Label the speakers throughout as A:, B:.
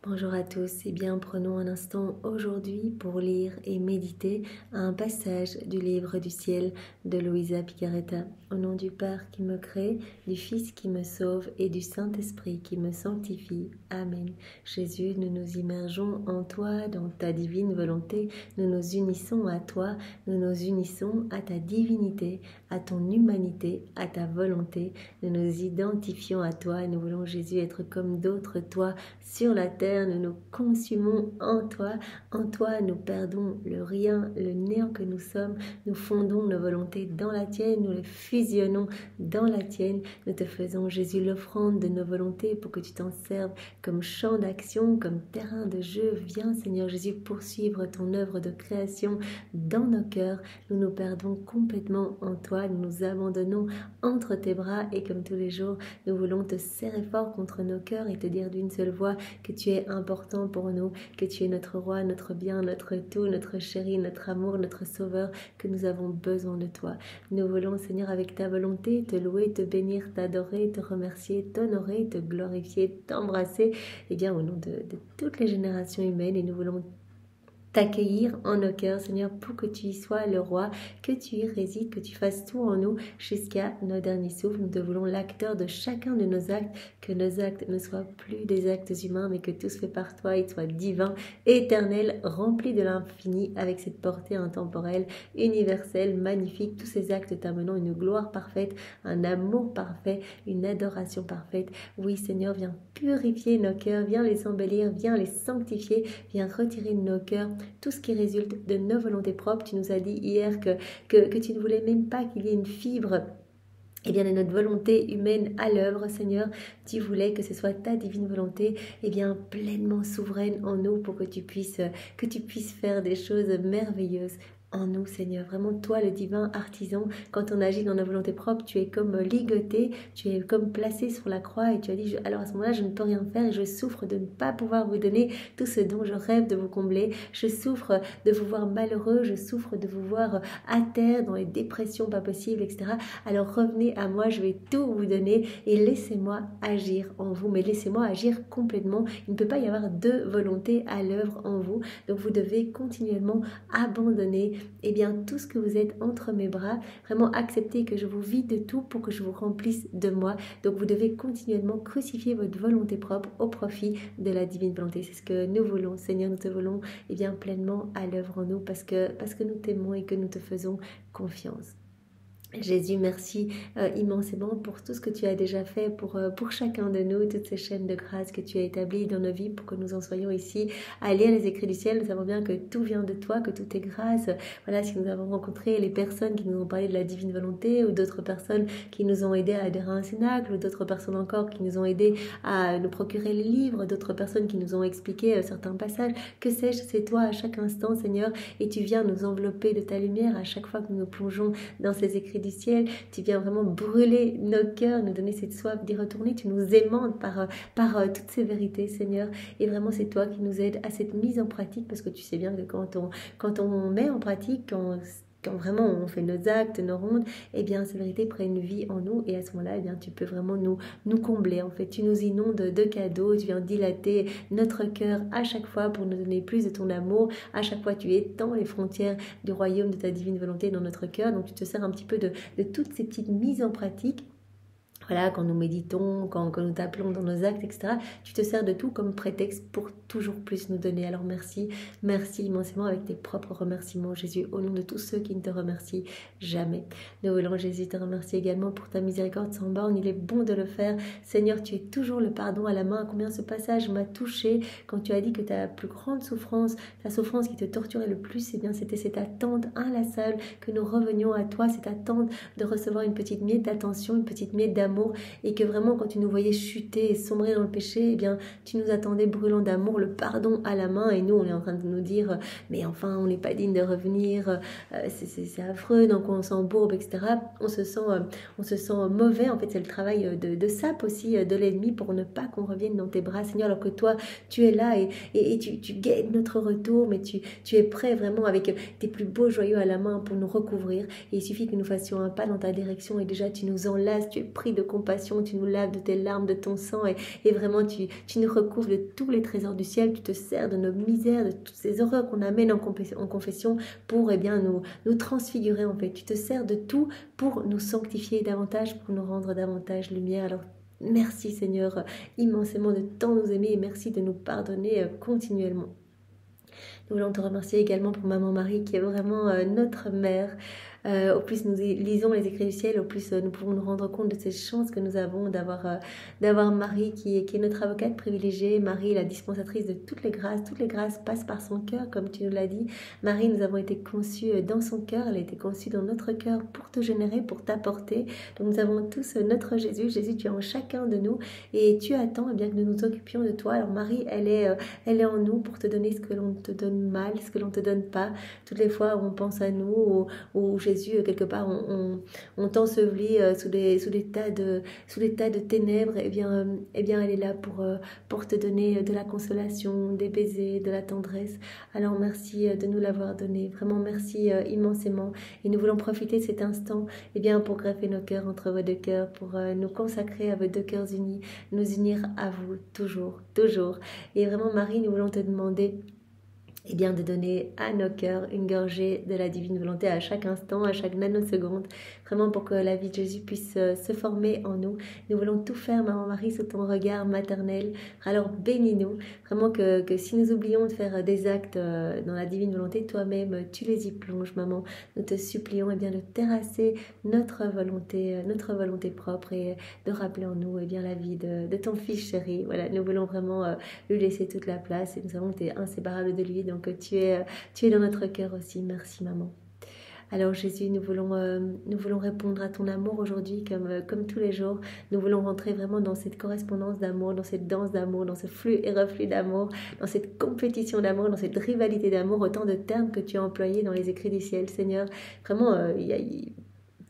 A: Bonjour à tous, et bien prenons un instant aujourd'hui pour lire et méditer un passage du livre du ciel de Luisa Picaretta. Au nom du Père qui me crée, du Fils qui me sauve et du Saint-Esprit qui me sanctifie. Amen. Jésus, nous nous immergeons en toi, dans ta divine volonté, nous nous unissons à toi, nous nous unissons à ta divinité, à ton humanité, à ta volonté. Nous nous identifions à toi, nous voulons Jésus être comme d'autres toi sur la terre. Nous nous consumons en toi nous perdons le rien, le néant que nous sommes, nous fondons nos volontés dans la tienne, nous les fusionnons dans la tienne, nous te faisons Jésus l'offrande de nos volontés pour que tu t'en serves comme champ d'action, comme terrain de jeu. Viens Seigneur Jésus poursuivre ton œuvre de création dans nos cœurs, nous nous perdons complètement en toi, nous nous abandonnons entre tes bras et comme tous les jours, nous voulons te serrer fort contre nos cœurs et te dire d'une seule voix que tu es important pour nous, que tu es notre roi, notre bien, notre tout, notre chéri, notre amour, notre sauveur, que nous avons besoin de toi. Nous voulons, Seigneur, avec ta volonté, te louer, te bénir, t'adorer, te remercier, t'honorer, te glorifier, t'embrasser, et bien au nom de toutes les générations humaines, et nous voulons t'accueillir en nos cœurs, Seigneur, pour que tu y sois le roi, que tu y résides, que tu fasses tout en nous jusqu'à nos derniers souffles. Nous te voulons l'acteur de chacun de nos actes, que nos actes ne soient plus des actes humains, mais que tout se fait par toi et soit divin, éternel, rempli de l'infini, avec cette portée intemporelle, universelle, magnifique. Tous ces actes t'amenant une gloire parfaite, un amour parfait, une adoration parfaite. Oui, Seigneur, viens purifier nos cœurs, viens les embellir, viens les sanctifier, viens retirer de nos cœurs tout ce qui résulte de nos volontés propres. Tu nous as dit hier que tu ne voulais même pas qu'il y ait une fibre de notre volonté humaine à l'œuvre, Seigneur. Tu voulais que ce soit ta divine volonté, pleinement souveraine en nous pour que tu puisses faire des choses merveilleuses en nous, Seigneur. Vraiment, toi, le divin artisan, quand on agit dans nos volontés propres, tu es comme ligoté, tu es comme placé sur la croix et tu as dit, alors à ce moment-là, je ne peux rien faire et je souffre de ne pas pouvoir vous donner tout ce dont je rêve de vous combler. Je souffre de vous voir malheureux, je souffre de vous voir à terre, dans les dépressions pas possibles, etc. Alors revenez à moi, je vais tout vous donner et laissez-moi agir en vous, mais laissez-moi agir complètement. Il ne peut pas y avoir deux volontés à l'œuvre en vous, donc vous devez continuellement abandonner tout ce que vous êtes entre mes bras, vraiment accepter que je vous vide de tout pour que je vous remplisse de moi. Donc vous devez continuellement crucifier votre volonté propre au profit de la divine volonté. C'est ce que nous voulons, Seigneur, nous te voulons pleinement à l'œuvre en nous parce que nous t'aimons et que nous te faisons confiance. Jésus, merci immensément pour tout ce que tu as déjà fait pour chacun de nous, toutes ces chaînes de grâce que tu as établies dans nos vies pour que nous en soyons ici à lire les écrits du ciel. Nous savons bien que tout vient de toi, que tout est grâce. Voilà, si nous avons rencontré les personnes qui nous ont parlé de la divine volonté ou d'autres personnes qui nous ont aidés à adhérer à un cénacle ou d'autres personnes encore qui nous ont aidés à nous procurer les livres, d'autres personnes qui nous ont expliqué certains passages, que sais-je, c'est toi à chaque instant, Seigneur, et tu viens nous envelopper de ta lumière à chaque fois que nous nous plongeons dans ces écrits du ciel. Tu viens vraiment brûler nos cœurs, nous donner cette soif d'y retourner. Tu nous aimantes par toutes ces vérités, Seigneur. Et vraiment, c'est toi qui nous aides à cette mise en pratique, parce que tu sais bien que quand on met en pratique, quand vraiment on fait nos actes, nos rondes, ces vérités prennent vie en nous et à ce moment-là, tu peux vraiment nous combler. En fait, tu nous inondes de cadeaux, tu viens dilater notre cœur à chaque fois pour nous donner plus de ton amour. À chaque fois, tu étends les frontières du royaume de ta divine volonté dans notre cœur. Donc, tu te sers un petit peu de toutes ces petites mises en pratique. Voilà, quand nous méditons, quand nous t'appelons dans nos actes, etc., tu te sers de tout comme prétexte pour toujours plus nous donner. Alors merci immensément avec tes propres remerciements, Jésus, au nom de tous ceux qui ne te remercient jamais. Nous voulons, Jésus, te remercier également pour ta miséricorde sans borne. Il est bon de le faire. Seigneur, tu es toujours le pardon à la main. Combien ce passage m'a touché quand tu as dit que ta plus grande souffrance, ta souffrance qui te torturait le plus, c'était cette attente inlassable que nous revenions à toi, cette attente de recevoir une petite miette d'attention, une petite miette d'amour, et que vraiment quand tu nous voyais chuter et sombrer dans le péché, tu nous attendais brûlant d'amour, le pardon à la main, et nous on est en train de nous dire mais enfin on n'est pas digne de revenir, c'est affreux, donc on s'embourbe, etc. On se sent mauvais. En fait, c'est le travail de sape aussi de l'ennemi pour ne pas qu'on revienne dans tes bras, Seigneur, alors que toi tu es là et tu guettes notre retour, mais tu es prêt vraiment avec tes plus beaux joyaux à la main pour nous recouvrir, et il suffit que nous fassions un pas dans ta direction et déjà tu nous enlaces, tu es pris de compassion, tu nous laves de tes larmes, de ton sang et vraiment tu nous recouvres de tous les trésors du ciel, tu te sers de nos misères, de toutes ces horreurs qu'on amène en confession pour nous transfigurer en fait. Tu te sers de tout pour nous sanctifier davantage, pour nous rendre davantage lumière. Alors merci Seigneur immensément de tant nous aimer et merci de nous pardonner continuellement. Nous voulons te remercier également pour Maman Marie qui est vraiment notre mère. Au plus nous lisons les écrits du ciel, au plus nous pouvons nous rendre compte de cette chance que nous avons d'avoir Marie qui est notre avocate privilégiée. Marie, la dispensatrice de toutes les grâces passent par son cœur, comme tu nous l'as dit. Marie, nous avons été conçus dans son cœur, elle a été conçue dans notre cœur pour te générer, pour t'apporter. Donc nous avons tous notre Jésus. Jésus, tu es en chacun de nous et tu attends bien que nous nous occupions de toi. Alors Marie, elle est en nous pour te donner ce que l'on te donne mal, ce que l'on te donne pas. Toutes les fois où on pense à nous, où Jésus, quelque part, on t'ensevelit sous des tas de ténèbres, et bien, elle est là pour te donner de la consolation, des baisers, de la tendresse. Alors, merci de nous l'avoir donné. Vraiment, merci immensément. Et nous voulons profiter de cet instant, pour greffer nos cœurs entre vos deux cœurs, pour nous consacrer à vos deux cœurs unis, nous unir à vous, toujours, toujours. Et vraiment, Marie, nous voulons te demander de donner à nos cœurs une gorgée de la divine volonté à chaque instant, à chaque nanoseconde, vraiment pour que la vie de Jésus puisse se former en nous. Nous voulons tout faire, Maman Marie, sous ton regard maternel. Alors bénis-nous, vraiment que si nous oublions de faire des actes dans la divine volonté, toi-même, tu les y plonges, Maman. Nous te supplions de terrasser notre volonté propre et de rappeler en nous la vie de ton Fils chéri. Voilà, nous voulons vraiment lui laisser toute la place et nous savons que tu es inséparable de lui. Donc tu es dans notre cœur aussi. Merci maman. Alors Jésus, nous voulons répondre à ton amour aujourd'hui comme tous les jours. Nous voulons rentrer vraiment dans cette correspondance d'amour, dans cette danse d'amour, dans ce flux et reflux d'amour, dans cette compétition d'amour, dans cette rivalité d'amour, autant de termes que tu as employés dans les écrits du ciel, Seigneur. Vraiment,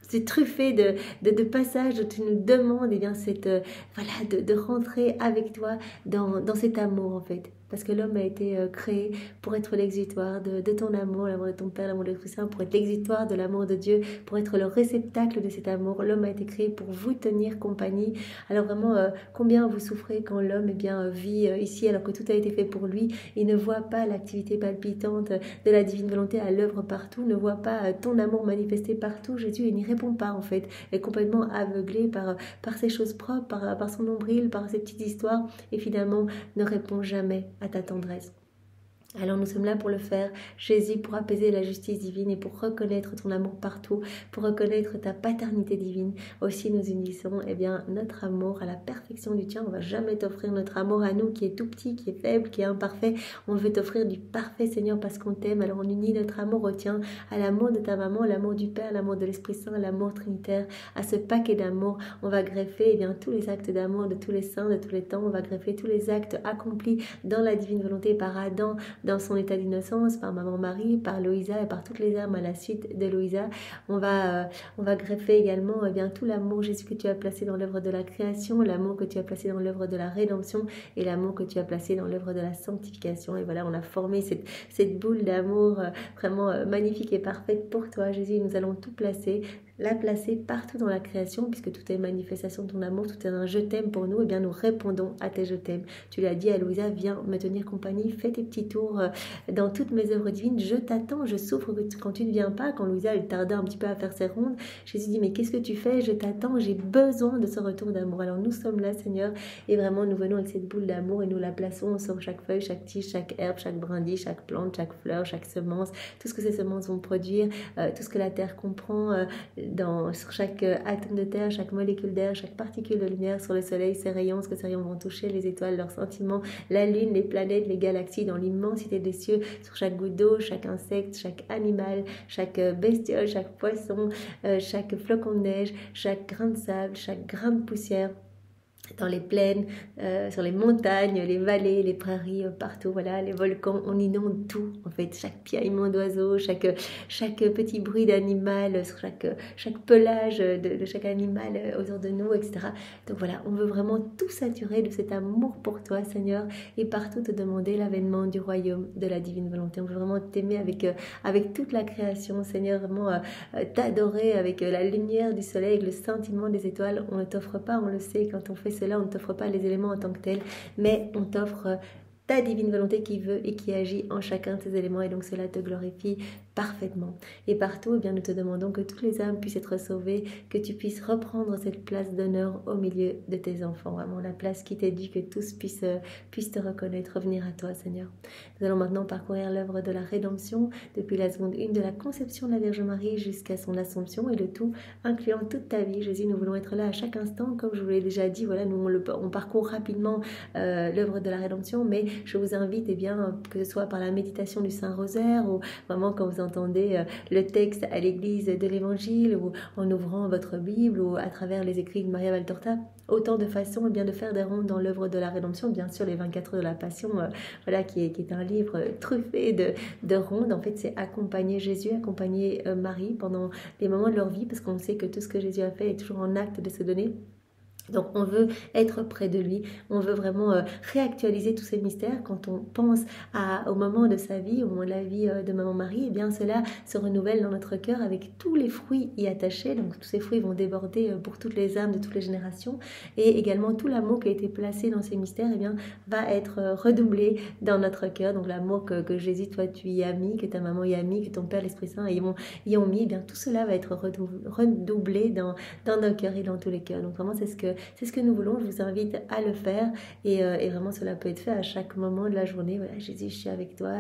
A: c'est truffé de passages où tu nous demandes de rentrer avec toi dans cet amour en fait. Parce que l'homme a été créé pour être l'exutoire de ton amour, l'amour de ton Père, l'amour de l'Esprit Saint, pour être l'exutoire de l'amour de Dieu, pour être le réceptacle de cet amour. L'homme a été créé pour vous tenir compagnie. Alors vraiment, combien vous souffrez quand l'homme vit ici alors que tout a été fait pour lui. Il ne voit pas l'activité palpitante de la divine volonté à l'œuvre partout, ne voit pas ton amour manifesté partout. Jésus, il n'y répond pas en fait. Il est complètement aveuglé par ses choses propres, par son nombril, par ses petites histoires et finalement ne répond jamais à ta tendresse. Alors nous sommes là pour le faire, Jésus, pour apaiser la justice divine et pour reconnaître ton amour partout, pour reconnaître ta paternité divine. Aussi nous unissons notre amour à la perfection du tien. On ne va jamais t'offrir notre amour à nous qui est tout petit, qui est faible, qui est imparfait. On veut t'offrir du parfait Seigneur parce qu'on t'aime. Alors on unit notre amour au tien, à l'amour de ta maman, l'amour du Père, l'amour de l'Esprit Saint, l'amour trinitaire. À ce paquet d'amour, on va greffer tous les actes d'amour de tous les saints, de tous les temps. On va greffer tous les actes accomplis dans la divine volonté par Adam, dans son état d'innocence, par Maman Marie, par Loïsa et par toutes les âmes à la suite de Loïsa. On va greffer également tout l'amour, Jésus, que tu as placé dans l'œuvre de la création, l'amour que tu as placé dans l'œuvre de la rédemption et l'amour que tu as placé dans l'œuvre de la sanctification. Et voilà, on a formé cette boule d'amour vraiment magnifique et parfaite pour toi, Jésus. Nous allons tout placer, la placer partout dans la création, puisque tout est manifestation de ton amour, tout est un je t'aime pour nous, nous répondons à tes je t'aime. Tu l'as dit à Louisa, viens me tenir compagnie, fais tes petits tours dans toutes mes œuvres divines, je t'attends, je souffre quand tu ne viens pas. Quand Louisa, elle tardait un petit peu à faire ses rondes, Jésus dit, mais qu'est-ce que tu fais? Je t'attends, j'ai besoin de ce retour d'amour. Alors nous sommes là, Seigneur, et vraiment nous venons avec cette boule d'amour et nous la plaçons sur chaque feuille, chaque tige, chaque herbe, chaque brindille, chaque plante, chaque fleur, chaque semence, tout ce que ces semences vont produire, tout ce que la terre comprend, sur chaque atome de terre, chaque molécule d'air, chaque particule de lumière, sur le soleil, ses rayons, ce que ces rayons vont toucher, les étoiles, leurs sentiments, la lune, les planètes, les galaxies, dans l'immensité des cieux, sur chaque goutte d'eau, chaque insecte, chaque animal, chaque bestiole, chaque poisson, chaque flocon de neige, chaque grain de sable, chaque grain de poussière. dans les plaines, sur les montagnes, les vallées, les prairies, partout, voilà, les volcans, on inonde tout, en fait, chaque piaillement d'oiseau, chaque petit bruit d'animal, chaque pelage de chaque animal autour de nous, etc. Donc voilà, on veut vraiment tout saturer de cet amour pour toi, Seigneur, et partout te demander l'avènement du royaume de la divine volonté. On veut vraiment t'aimer avec toute la création, Seigneur, vraiment t'adorer avec la lumière du soleil, avec le scintillement des étoiles. On ne t'offre pas, on le sait, quand on fait cela, on ne t'offre pas les éléments en tant que tels, mais on t'offre ta divine volonté qui veut et qui agit en chacun de ces éléments, et donc cela te glorifie parfaitement. Et partout, eh bien, nous te demandons que toutes les âmes puissent être sauvées, que tu puisses reprendre cette place d'honneur au milieu de tes enfants, vraiment la place qui t'est due, que tous puissent te reconnaître, revenir à toi, Seigneur. Nous allons maintenant parcourir l'œuvre de la rédemption, depuis la seconde 1 de la conception de la Vierge Marie jusqu'à son Assomption, et le tout incluant toute ta vie. Jésus, nous voulons être là à chaque instant, comme je vous l'ai déjà dit, voilà, nous on parcourt rapidement l'œuvre de la rédemption, mais je vous invite, eh bien, que ce soit par la méditation du Saint-Rosaire, ou vraiment quand vous entendez le texte à l'église de l'Évangile, ou en ouvrant votre Bible, ou à travers les écrits de Maria Valtorta, autant de façons, eh bien, de faire des rondes dans l'œuvre de la rédemption. Bien sûr, les 24 heures de la Passion, voilà, qui est un livre truffé de rondes. En fait, c'est accompagner Jésus, accompagner Marie pendant les moments de leur vie, parce qu'on sait que tout ce que Jésus a fait est toujours en acte de se donner. Donc on veut être près de lui, on veut vraiment réactualiser tous ces mystères. Quand on pense au moment de sa vie, au moment de la vie de Maman Marie, eh bien cela se renouvelle dans notre cœur avec tous les fruits y attachés. Donc tous ces fruits vont déborder pour toutes les âmes de toutes les générations, et également tout l'amour qui a été placé dans ces mystères, eh bien, va être redoublé dans notre cœur. Donc l'amour que Jésus, toi tu y as mis, que ta maman y a mis, que ton Père, l'Esprit Saint y ont mis, eh bien tout cela va être redoublé dans nos cœurs et dans tous les cœurs. Donc vraiment c'est ce que nous voulons. Je vous invite à le faire, et vraiment cela peut être fait à chaque moment de la journée. Voilà, Jésus, je suis avec toi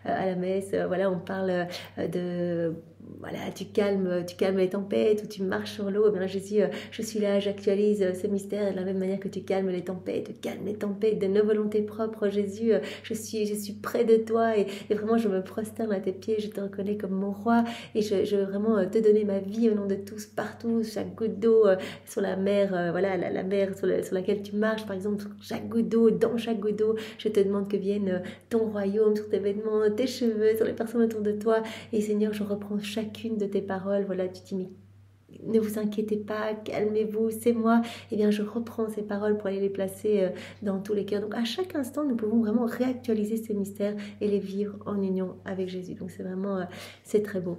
A: à la messe. Voilà, on parle de... Voilà, tu calmes les tempêtes, ou tu marches sur l'eau. Eh bien, Jésus, je suis là, j'actualise ce mystère. De la même manière que tu calmes les tempêtes, de nos volontés propres, Jésus, je suis près de toi, et vraiment je me prosterne à tes pieds, je te reconnais comme mon roi, et je veux vraiment te donner ma vie au nom de tous, partout, chaque goutte d'eau sur la mer, voilà, la mer sur laquelle tu marches, par exemple, chaque goutte d'eau, dans chaque goutte d'eau, je te demande que vienne ton royaume sur tes vêtements, tes cheveux, sur les personnes autour de toi. Et Seigneur, je reprends chacune de tes paroles. Voilà, tu dis, mais ne vous inquiétez pas, calmez-vous, c'est moi. Eh bien, je reprends ces paroles pour aller les placer dans tous les cœurs. Donc, à chaque instant, nous pouvons vraiment réactualiser ces mystères et les vivre en union avec Jésus. Donc, c'est vraiment, c'est très beau.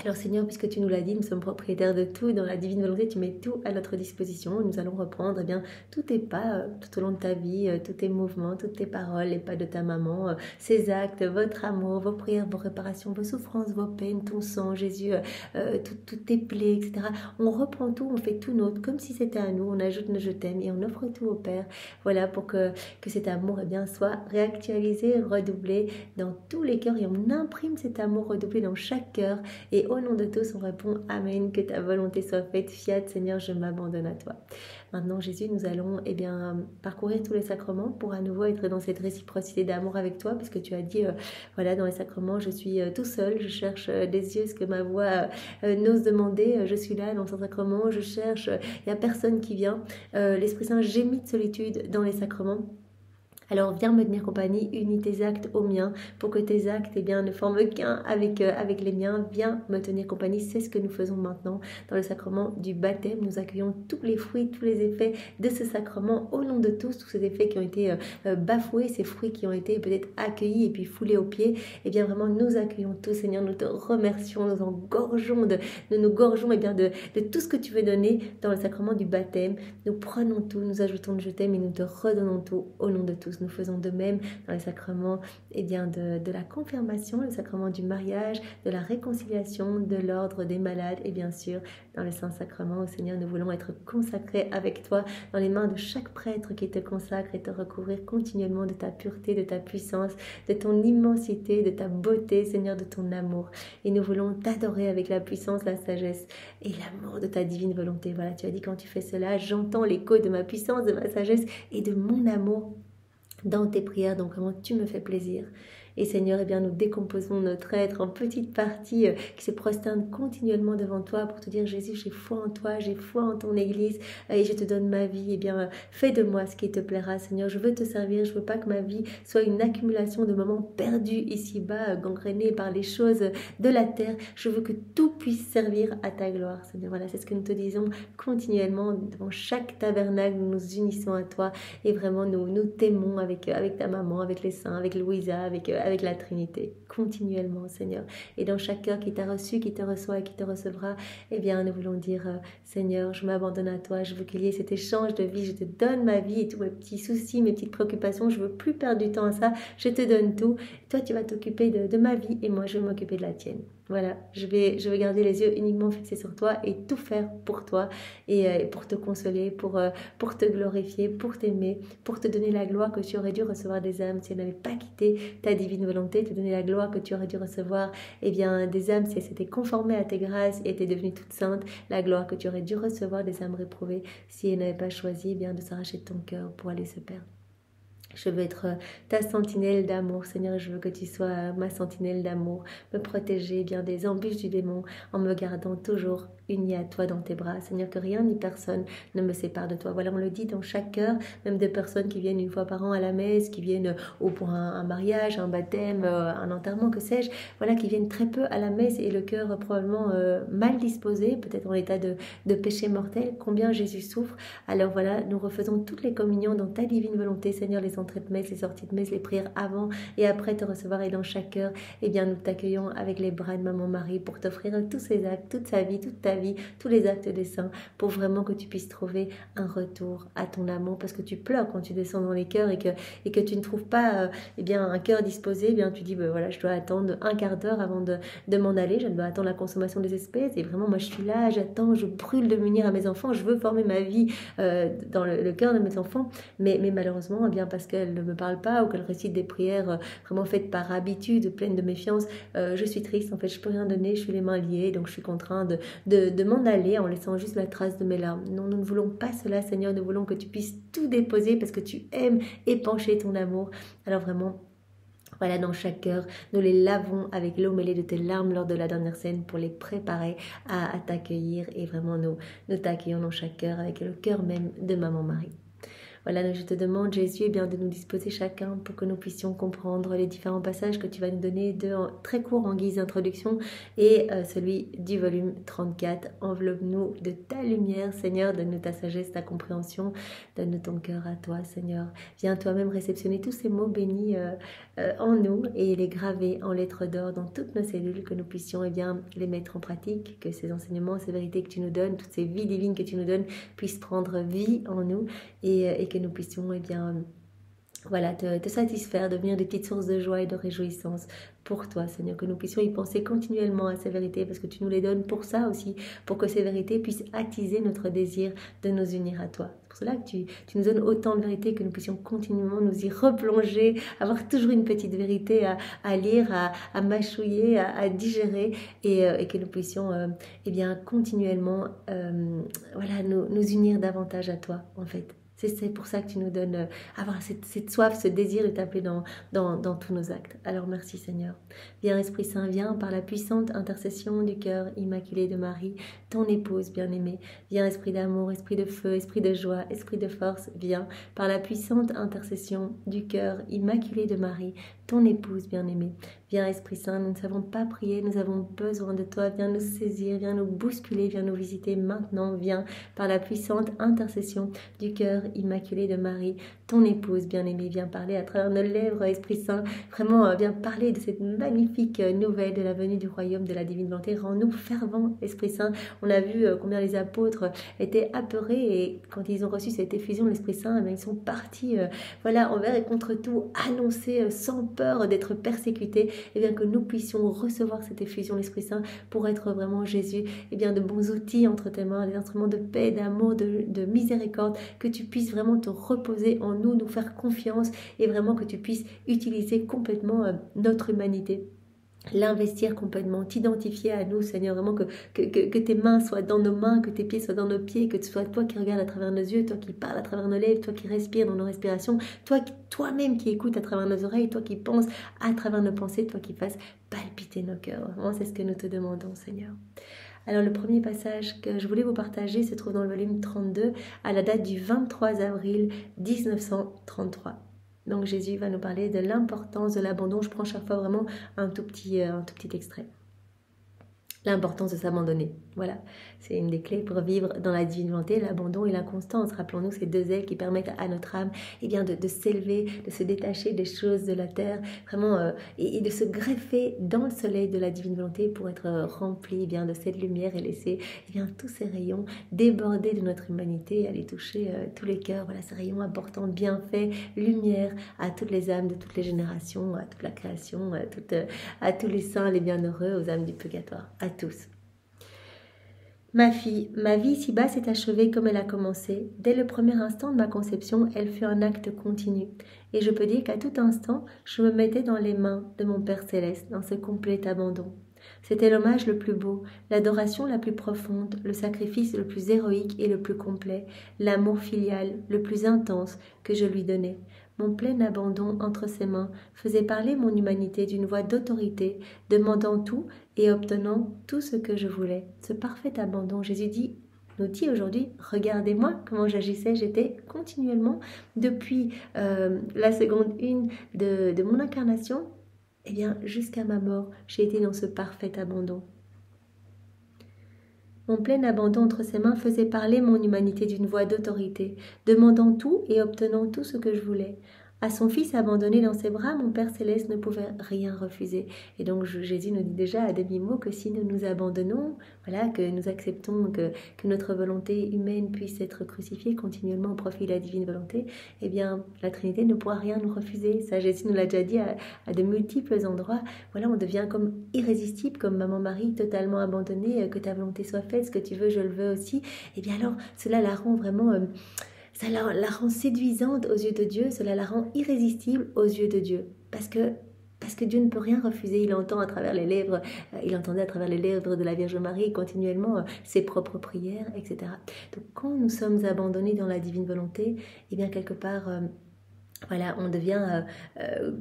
A: Alors Seigneur, puisque tu nous l'as dit, nous sommes propriétaires de tout, et dans la divine volonté, tu mets tout à notre disposition. Nous allons reprendre, eh bien, tous tes pas tout au long de ta vie, tous tes mouvements, toutes tes paroles, les pas de ta maman, ses actes, votre amour, vos prières, vos réparations, vos souffrances, vos peines, ton sang, Jésus, toutes tes plaies, etc. On reprend tout, on fait tout nôtre, comme si c'était à nous. On ajoute nos je t'aime et on offre tout au Père. Voilà, pour que cet amour, eh bien, soit réactualisé, redoublé dans tous les cœurs, et on imprime cet amour redoublé dans chaque cœur. Et au nom de tous, on répond Amen, que ta volonté soit faite, fiat, Seigneur, je m'abandonne à toi. Maintenant, Jésus, nous allons parcourir tous les sacrements pour à nouveau être dans cette réciprocité d'amour avec toi, puisque tu as dit, voilà, dans les sacrements, je suis tout seul, je cherche des yeux ce que ma voix n'ose demander, je suis là dans ce sacrement, je cherche, il n'y a personne qui vient. L'Esprit Saint gémit de solitude dans les sacrements. Alors viens me tenir compagnie, unis tes actes aux miens, pour que tes actes, eh bien, ne forment qu'un avec les miens. Viens me tenir compagnie, c'est ce que nous faisons maintenant dans le sacrement du baptême. Nous accueillons tous les fruits, tous les effets de ce sacrement au nom de tous ces effets qui ont été bafoués, ces fruits qui ont été peut-être accueillis et puis foulés aux pieds. Eh bien vraiment, nous accueillons tous, Seigneur, nous te remercions, nous nous gorgeons eh bien, de tout ce que tu veux donner dans le sacrement du baptême. Nous prenons tout, nous ajoutons le je t'aime et nous te redonnons tout au nom de tous. Nous faisons de même dans les sacrements de la confirmation, le sacrement du mariage, de la réconciliation, de l'ordre des malades, et bien sûr dans le Saint-Sacrement. Au Seigneur, nous voulons être consacrés avec toi dans les mains de chaque prêtre qui te consacre, et te recouvrir continuellement de ta pureté, de ta puissance, de ton immensité, de ta beauté, Seigneur, de ton amour. Et nous voulons t'adorer avec la puissance, la sagesse et l'amour de ta divine volonté. Voilà, tu as dit, quand tu fais cela, j'entends l'écho de ma puissance, de ma sagesse et de mon amour dans tes prières. Donc vraiment, tu me fais plaisir. Et Seigneur, eh bien, nous décomposons notre être en petites parties qui se prosternent continuellement devant toi pour te dire, Jésus, j'ai foi en toi, j'ai foi en ton Église et je te donne ma vie. Eh bien, fais de moi ce qui te plaira, Seigneur. Je veux te servir, je veux pas que ma vie soit une accumulation de moments perdus ici-bas, gangrénés par les choses de la terre. Je veux que tout puisse servir à ta gloire, Seigneur. Voilà, c'est ce que nous te disons continuellement devant chaque tabernacle. Nous nous unissons à toi et vraiment nous t'aimons avec ta maman, avec les saints, avec Louisa, avec la Trinité, continuellement, Seigneur. Et dans chaque cœur qui t'a reçu, qui te reçoit et qui te recevra, eh bien, nous voulons dire, Seigneur, je m'abandonne à toi, je veux qu'il y ait cet échange de vie, je te donne ma vie et tous mes petits soucis, mes petites préoccupations, je veux plus perdre du temps à ça, je te donne tout. Toi, tu vas t'occuper de ma vie et moi, je vais m'occuper de la tienne. Voilà, je vais garder les yeux uniquement fixés sur toi et tout faire pour toi et pour te consoler, pour te glorifier, pour t'aimer, pour te donner la gloire que tu aurais dû recevoir des âmes si elles n'avaient pas quitté ta divine volonté, te donner la gloire que tu aurais dû recevoir des âmes si elles s'étaient conformées à tes grâces et étaient devenues toutes saintes, la gloire que tu aurais dû recevoir des âmes réprouvées si elles n'avaient pas choisi de s'arracher de ton cœur pour aller se perdre. Je veux être ta sentinelle d'amour, Seigneur, je veux que tu sois ma sentinelle d'amour, me protéger des embûches du démon en me gardant toujours unie à toi dans tes bras. Seigneur, que rien ni personne ne me sépare de toi. Voilà, on le dit dans chaque cœur, même des personnes qui viennent une fois par an à la messe, qui viennent pour un mariage, un baptême, un enterrement, que sais-je, voilà, qui viennent très peu à la messe et le cœur probablement mal disposé, peut-être en état de péché mortel, combien Jésus souffre. Alors voilà, nous refaisons toutes les communions dans ta divine volonté, Seigneur, les entrées de messe, les sorties de messe, les prières avant et après te recevoir et dans chaque cœur, nous t'accueillons avec les bras de Maman Marie pour t'offrir tous ses actes, toute sa vie, toute ta vie, tous les actes des saints, pour vraiment que tu puisses trouver un retour à ton amour, parce que tu pleures quand tu descends dans les cœurs et que tu ne trouves pas un cœur disposé, tu dis voilà, je dois attendre un quart d'heure avant de m'en aller, je dois attendre la consommation des espèces et vraiment moi je suis là, j'attends, je brûle de m'unir à mes enfants, je veux former ma vie dans le cœur de mes enfants, mais malheureusement parce qu'elle ne me parle pas ou qu'elle récite des prières vraiment faites par habitude, pleines de méfiance, je suis triste, en fait je peux rien donner, je suis les mains liées, donc je suis contrainte de m'en aller en laissant juste la trace de mes larmes. Non, nous ne voulons pas cela, Seigneur, nous voulons que tu puisses tout déposer parce que tu aimes épancher ton amour. Alors vraiment, voilà, dans chaque cœur, nous les lavons avec l'eau mêlée de tes larmes lors de la dernière scène pour les préparer à t'accueillir et vraiment nous t'accueillons dans chaque cœur avec le cœur même de Maman Marie. Voilà, je te demande, Jésus, de nous disposer chacun pour que nous puissions comprendre les différents passages que tu vas nous donner très court en guise d'introduction et celui du volume 34. Enveloppe-nous de ta lumière, Seigneur, donne-nous ta sagesse, ta compréhension, donne-nous ton cœur à toi, Seigneur. Viens toi-même réceptionner tous ces mots bénis en nous et les graver en lettres d'or dans toutes nos cellules, que nous puissions les mettre en pratique, que ces enseignements, ces vérités que tu nous donnes, toutes ces vies divines que tu nous donnes puissent prendre vie en nous et que nous puissions te satisfaire, devenir des petites sources de joie et de réjouissance pour toi, Seigneur, que nous puissions y penser continuellement à ces vérités, parce que tu nous les donnes pour ça aussi, pour que ces vérités puissent attiser notre désir de nous unir à toi. C'est pour cela que tu nous donnes autant de vérités, que nous puissions continuellement nous y replonger, avoir toujours une petite vérité à lire, à mâchouiller, à digérer, et que nous puissions continuellement nous unir davantage à toi, en fait. C'est pour ça que tu nous donnes avoir cette soif, ce désir de t'appeler dans tous nos actes. Alors merci Seigneur. Viens Esprit Saint, viens par la puissante intercession du cœur immaculé de Marie, ton épouse bien-aimée. Viens Esprit d'amour, Esprit de feu, Esprit de joie, Esprit de force. Viens par la puissante intercession du cœur immaculé de Marie, ton épouse bien-aimée. Viens Esprit Saint, nous ne savons pas prier, nous avons besoin de toi. Viens nous saisir, viens nous bousculer, viens nous visiter maintenant. Viens par la puissante intercession du cœur immaculé de Marie, ton épouse bien-aimée. Viens parler à travers nos lèvres, Esprit Saint. Vraiment, viens parler de cette magnifique nouvelle de la venue du royaume de la divine volonté. Rends-nous fervents, Esprit Saint. On a vu combien les apôtres étaient apeurés et quand ils ont reçu cette effusion de l'Esprit Saint, ils sont partis envers et contre tout, annoncer sans peur d'être persécutés, et bien que nous puissions recevoir cette effusion de l'Esprit Saint pour être vraiment Jésus, et bien de bons outils entre tes mains, des instruments de paix, d'amour, de miséricorde, que tu puisses vraiment te reposer en nous, nous faire confiance et vraiment que tu puisses utiliser complètement notre humanité l'investir complètement, t'identifier à nous, Seigneur, vraiment que tes mains soient dans nos mains, que tes pieds soient dans nos pieds, que ce soit toi qui regardes à travers nos yeux, toi qui parles à travers nos lèvres, toi qui respires dans nos respirations, toi-même qui écoutes à travers nos oreilles, toi qui penses à travers nos pensées, toi qui fasses palpiter nos cœurs. Vraiment, c'est ce que nous te demandons, Seigneur. Alors le premier passage que je voulais vous partager se trouve dans le volume 32 à la date du 23 avril 1933. Donc Jésus va nous parler de l'importance de l'abandon. Je prends chaque fois vraiment un tout petit extrait. L'importance de s'abandonner. Voilà, c'est une des clés pour vivre dans la divine volonté, l'abandon et l'inconstance. Rappelons-nous ces deux ailes qui permettent à notre âme de s'élever, de se détacher des choses de la terre, vraiment, et de se greffer dans le soleil de la divine volonté pour être rempli de cette lumière et laisser tous ces rayons déborder de notre humanité et aller toucher tous les cœurs. Voilà, ces rayons apportant bienfaits, lumière à toutes les âmes de toutes les générations, à toute la création, à tous les saints, les bienheureux, aux âmes du purgatoire, à tous. Ma fille, ma vie ici-bas s'est achevée comme elle a commencé. Dès le premier instant de ma conception, elle fut un acte continu. Et je peux dire qu'à tout instant, je me mettais dans les mains de mon Père Céleste, dans ce complet abandon. C'était l'hommage le plus beau, l'adoration la plus profonde, le sacrifice le plus héroïque et le plus complet, l'amour filial le plus intense que je lui donnais. Mon plein abandon entre ses mains faisait parler mon humanité d'une voix d'autorité, demandant tout et obtenant tout ce que je voulais. Ce parfait abandon, Jésus nous dit aujourd'hui, regardez-moi comment j'agissais, j'étais continuellement, depuis la seconde 1 de mon incarnation, jusqu'à ma mort, j'ai été dans ce parfait abandon. Mon plein abandon entre ses mains faisait parler mon humanité d'une voix d'autorité, demandant tout et obtenant tout ce que je voulais. À son Fils abandonné dans ses bras, mon Père Céleste ne pouvait rien refuser. Et donc Jésus nous dit déjà à demi-mot que si nous nous abandonnons, voilà, que nous acceptons que notre volonté humaine puisse être crucifiée continuellement au profit de la divine volonté, la Trinité ne pourra rien nous refuser. Ça, Jésus nous l'a déjà dit à de multiples endroits. Voilà, on devient comme irrésistible, comme Maman Marie, totalement abandonnée, que ta volonté soit faite, ce que tu veux, je le veux aussi. Alors, cela la rend vraiment... ça la rend séduisante aux yeux de Dieu, cela la rend irrésistible aux yeux de Dieu. Parce que Dieu ne peut rien refuser, il entendait à travers les lèvres de la Vierge Marie continuellement ses propres prières, etc. Donc quand nous sommes abandonnés dans la divine volonté, quelque part... on devient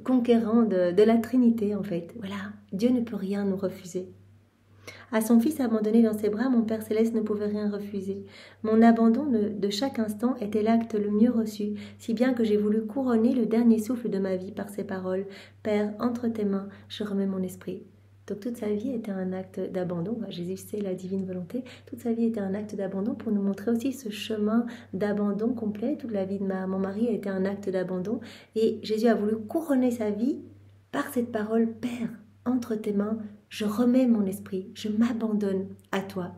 A: conquérant de la Trinité en fait. Voilà, Dieu ne peut rien nous refuser. À son Fils abandonné dans ses bras, mon Père Céleste ne pouvait rien refuser. Mon abandon de chaque instant était l'acte le mieux reçu, si bien que j'ai voulu couronner le dernier souffle de ma vie par ces paroles. Père, entre tes mains, je remets mon esprit. Donc toute sa vie était un acte d'abandon. Jésus sait la divine volonté. Toute sa vie était un acte d'abandon pour nous montrer aussi ce chemin d'abandon complet. Toute la vie de mon mari a été un acte d'abandon. Et Jésus a voulu couronner sa vie par cette parole, Père, entre tes mains, je remets mon esprit, je m'abandonne à toi.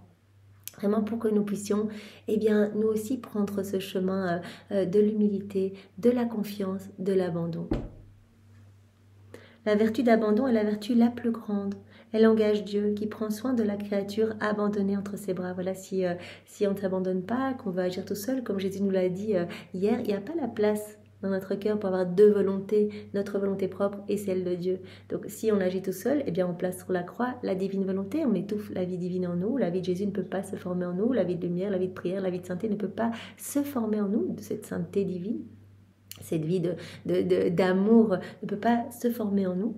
A: Vraiment pour que nous puissions, nous aussi prendre ce chemin de l'humilité, de la confiance, de l'abandon. La vertu d'abandon est la vertu la plus grande. Elle engage Dieu qui prend soin de la créature abandonnée entre ses bras. Voilà, si on ne s'abandonne pas, qu'on va agir tout seul, comme Jésus nous l'a dit hier, il n'y a pas la place dans notre cœur pour avoir deux volontés, notre volonté propre et celle de Dieu. Donc si on agit tout seul, on place sur la croix la divine volonté, on étouffe la vie divine en nous, la vie de Jésus ne peut pas se former en nous, la vie de lumière, la vie de prière, la vie de sainteté ne peut pas se former en nous, de cette sainteté divine. Cette vie d'amour ne peut pas se former en nous.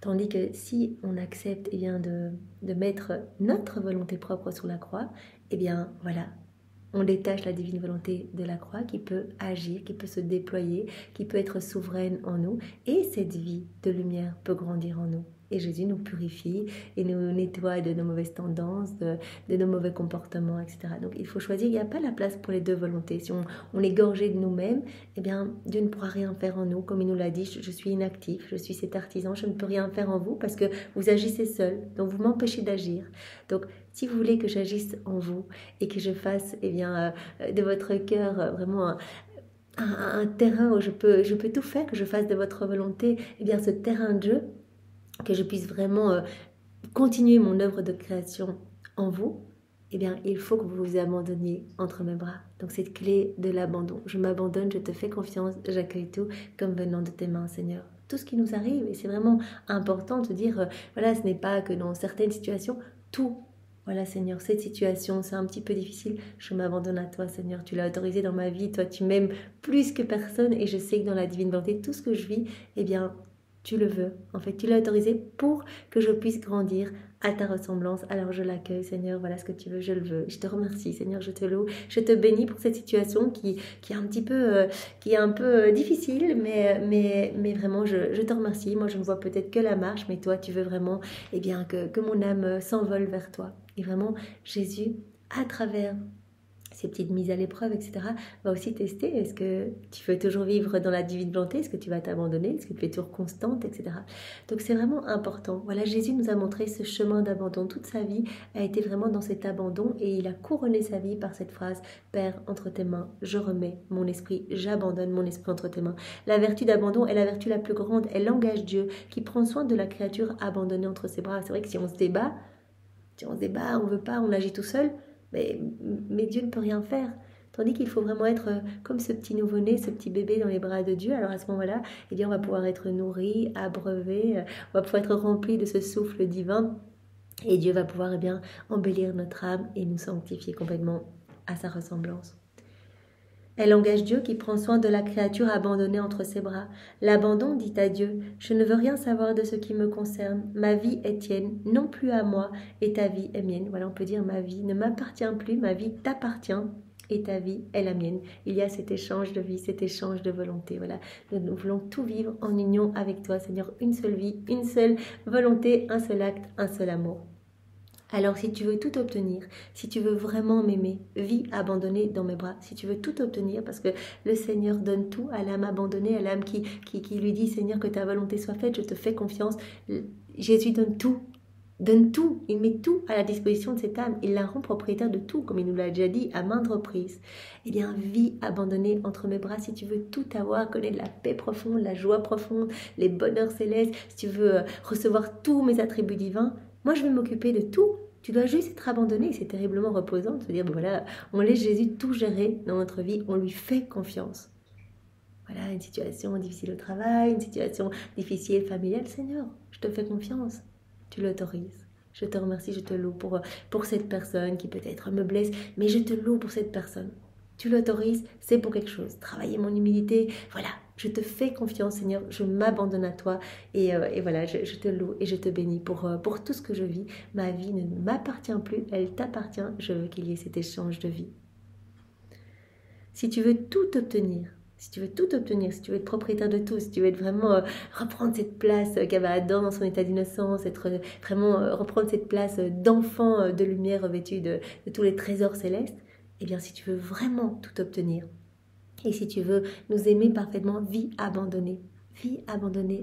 A: Tandis que si on accepte de mettre notre volonté propre sur la croix, voilà, on détache la divine volonté de la croix qui peut agir, qui peut se déployer, qui peut être souveraine en nous. Et cette vie de lumière peut grandir en nous. Et Jésus nous purifie et nous nettoie de nos mauvaises tendances, de nos mauvais comportements, etc. Donc il faut choisir, il n'y a pas la place pour les deux volontés. Si on est gorgé de nous-mêmes, Dieu ne pourra rien faire en nous. Comme il nous l'a dit, je suis inactif, je suis cet artisan, je ne peux rien faire en vous parce que vous agissez seul, donc vous m'empêchez d'agir. Donc si vous voulez que j'agisse en vous et que je fasse de votre cœur vraiment un terrain où je peux tout faire, que je fasse de votre volonté ce terrain de jeu, que je puisse vraiment continuer mon œuvre de création en vous, il faut que vous vous abandonniez entre mes bras. Donc cette clé de l'abandon, je m'abandonne, je te fais confiance, j'accueille tout comme venant de tes mains, Seigneur. tout ce qui nous arrive. Et c'est vraiment important de dire, voilà, ce n'est pas que dans certaines situations, tout. Voilà Seigneur, cette situation, c'est un petit peu difficile, je m'abandonne à toi Seigneur, tu l'as autorisé dans ma vie, toi tu m'aimes plus que personne et je sais que dans la divine volonté, tout ce que je vis, eh bien, tu le veux. En fait, tu l'as autorisé pour que je puisse grandir à ta ressemblance. Alors je l'accueille Seigneur, voilà ce que tu veux, je le veux. Je te remercie Seigneur, je te loue, je te bénis pour cette situation qui est un petit peu, qui est un peu difficile, mais vraiment je te remercie. Moi je ne vois peut-être que la marche, mais toi tu veux vraiment eh bien, que mon âme s'envole vers toi. Et vraiment, Jésus, à travers ces petites mises à l'épreuve, etc., va aussi tester, est-ce que tu veux toujours vivre dans la divine volonté, est-ce que tu vas t'abandonner, est-ce que tu es toujours constante, etc. Donc c'est vraiment important. Voilà, Jésus nous a montré ce chemin d'abandon. Toute sa vie a été vraiment dans cet abandon et il a couronné sa vie par cette phrase, Père, entre tes mains, je remets mon esprit, j'abandonne mon esprit entre tes mains. La vertu d'abandon est la vertu la plus grande, elle engage Dieu qui prend soin de la créature abandonnée entre ses bras. C'est vrai que si on se débat, on veut pas, on agit tout seul, mais Dieu ne peut rien faire. Tandis qu'il faut vraiment être comme ce petit nouveau-né, ce petit bébé dans les bras de Dieu. Alors à ce moment-là, eh bien, on va pouvoir être nourri, abreuvé, on va pouvoir être rempli de ce souffle divin. Et Dieu va pouvoir eh bien, embellir notre âme et nous sanctifier complètement à sa ressemblance. Elle engage Dieu qui prend soin de la créature abandonnée entre ses bras. L'abandon dit à Dieu, je ne veux rien savoir de ce qui me concerne. Ma vie est tienne, non plus à moi, et ta vie est mienne. Voilà, on peut dire ma vie ne m'appartient plus, ma vie t'appartient. Et ta vie est la mienne. Il y a cet échange de vie, cet échange de volonté. Voilà, nous voulons tout vivre en union avec toi, Seigneur. Une seule vie, une seule volonté, un seul acte, un seul amour. Alors si tu veux tout obtenir, si tu veux vraiment m'aimer, vis abandonnée dans mes bras. Si tu veux tout obtenir, parce que le Seigneur donne tout à l'âme abandonnée, à l'âme qui lui dit, Seigneur, que ta volonté soit faite, je te fais confiance. Jésus donne tout. Il met tout à la disposition de cette âme, il la rend propriétaire de tout, comme il nous l'a déjà dit à maintes reprises. Eh bien, vis abandonnée entre mes bras, si tu veux tout avoir, connaître la paix profonde, la joie profonde, les bonheurs célestes, si tu veux recevoir tous mes attributs divins, moi je vais m'occuper de tout. Tu dois juste être abandonné, c'est terriblement reposant de se dire, voilà, on laisse Jésus tout gérer dans notre vie, on lui fait confiance. Voilà, une situation difficile au travail, une situation difficile familiale, Seigneur, je te fais confiance. Tu l'autorises. Je te remercie, je te loue pour cette personne qui peut-être me blesse, mais je te loue pour cette personne. Tu l'autorises, c'est pour quelque chose. Travailler mon humilité, voilà, je te fais confiance, Seigneur, je m'abandonne à toi et voilà, je te loue et je te bénis pour tout ce que je vis. Ma vie ne m'appartient plus, elle t'appartient, je veux qu'il y ait cet échange de vie. Si tu veux tout obtenir, si tu veux être propriétaire de tout, si tu veux être vraiment reprendre cette place qu'avait Adam dans son état d'innocence, être vraiment reprendre cette place d'enfant de lumière revêtu de tous les trésors célestes, eh bien si tu veux vraiment tout obtenir, et si tu veux nous aimer parfaitement, vis abandonnée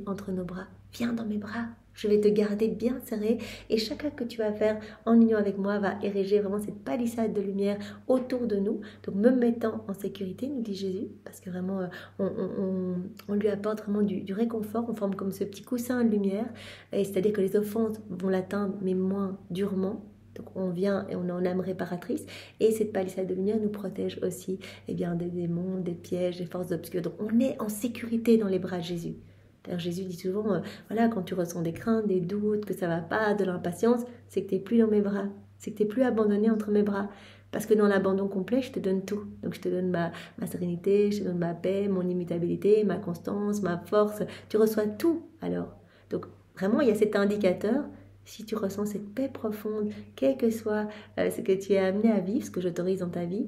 A: entre nos bras, viens dans mes bras. Je vais te garder bien serré et chaque acte que tu vas faire en union avec moi va ériger vraiment cette palissade de lumière autour de nous. Donc me mettant en sécurité, nous dit Jésus, parce que vraiment on lui apporte vraiment du réconfort, on forme comme ce petit coussin de lumière, c'est-à-dire que les offenses vont l'atteindre mais moins durement. Donc on vient et on est en âme réparatrice et cette palissade de lumière nous protège aussi des démons, des pièges, des forces obscures. Donc on est en sécurité dans les bras de Jésus. D'ailleurs, Jésus dit souvent, voilà, quand tu ressens des craintes, des doutes, que ça va pas, de l'impatience, c'est que tu n'es plus dans mes bras, c'est que tu n'es plus abandonné entre mes bras. Parce que dans l'abandon complet, je te donne tout. Donc je te donne ma sérénité, je te donne ma paix, mon immutabilité, ma constance, ma force. Tu reçois tout alors. Donc vraiment, il y a cet indicateur. Si tu ressens cette paix profonde, quel que soit ce que tu es amené à vivre, ce que j'autorise dans ta vie,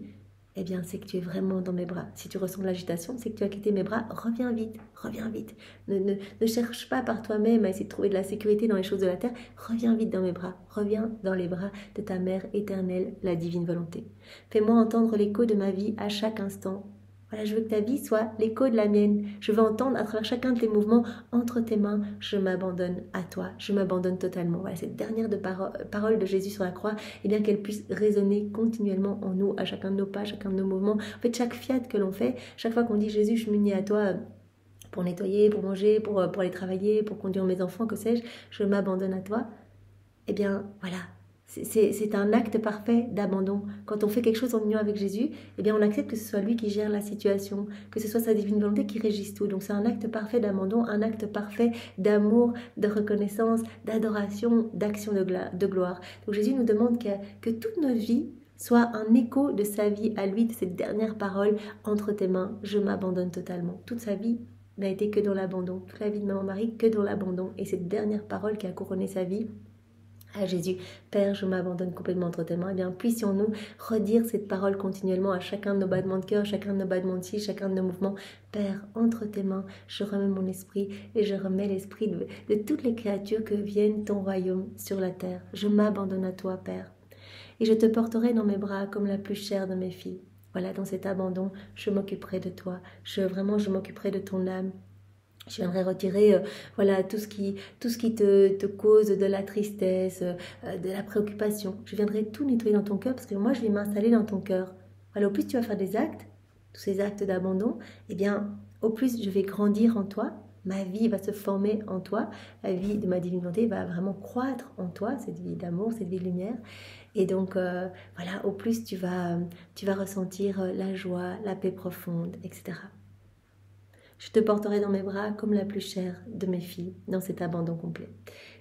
A: eh bien, c'est que tu es vraiment dans mes bras. Si tu ressens de l'agitation, c'est que tu as quitté mes bras. Reviens vite, reviens vite. Ne cherche pas par toi-même à essayer de trouver de la sécurité dans les choses de la terre. Reviens vite dans mes bras. Reviens dans les bras de ta mère éternelle, la divine volonté. Fais-moi entendre l'écho de ma vie à chaque instant. Voilà, je veux que ta vie soit l'écho de la mienne. Je veux entendre à travers chacun de tes mouvements, entre tes mains, je m'abandonne à toi. Je m'abandonne totalement. Voilà, cette dernière parole de Jésus sur la croix, et bien qu'elle puisse résonner continuellement en nous, à chacun de nos pas, chacun de nos mouvements. En fait, chaque fiat que l'on fait, chaque fois qu'on dit Jésus, je m'unis à toi pour nettoyer, pour manger, pour aller travailler, pour conduire mes enfants, que sais-je, je m'abandonne à toi. Eh bien, voilà. C'est un acte parfait d'abandon. Quand on fait quelque chose en union avec Jésus, eh bien on accepte que ce soit lui qui gère la situation, que ce soit sa divine volonté qui régisse tout. Donc c'est un acte parfait d'abandon, un acte parfait d'amour, de reconnaissance, d'adoration, d'action de gloire. Donc Jésus nous demande que toute notre vie soit un écho de sa vie à lui, de cette dernière parole, entre tes mains, je m'abandonne totalement. Toute sa vie n'a été que dans l'abandon, toute la vie de Maman Marie que dans l'abandon. Et cette dernière parole qui a couronné sa vie, à Jésus, Père, je m'abandonne complètement entre tes mains. Eh bien, puissions-nous redire cette parole continuellement à chacun de nos battements de cœur, chacun de nos battements de cils, chacun de nos mouvements. Père, entre tes mains, je remets mon esprit et je remets l'esprit de toutes les créatures que viennent ton royaume sur la terre. Je m'abandonne à toi, Père. Et je te porterai dans mes bras comme la plus chère de mes filles. Voilà, dans cet abandon, je m'occuperai de toi. Je m'occuperai de ton âme. Je viendrai retirer voilà, tout ce qui te cause de la tristesse, de la préoccupation. Je viendrai tout nettoyer dans ton cœur parce que moi, je vais m'installer dans ton cœur. Voilà, au plus tu vas faire des actes, tous ces actes d'abandon, eh bien, au plus je vais grandir en toi. Ma vie va se former en toi. La vie de ma divine volonté va vraiment croître en toi, cette vie d'amour, cette vie de lumière. Et donc, voilà, au plus tu vas ressentir la joie, la paix profonde, etc. Je te porterai dans mes bras comme la plus chère de mes filles, dans cet abandon complet.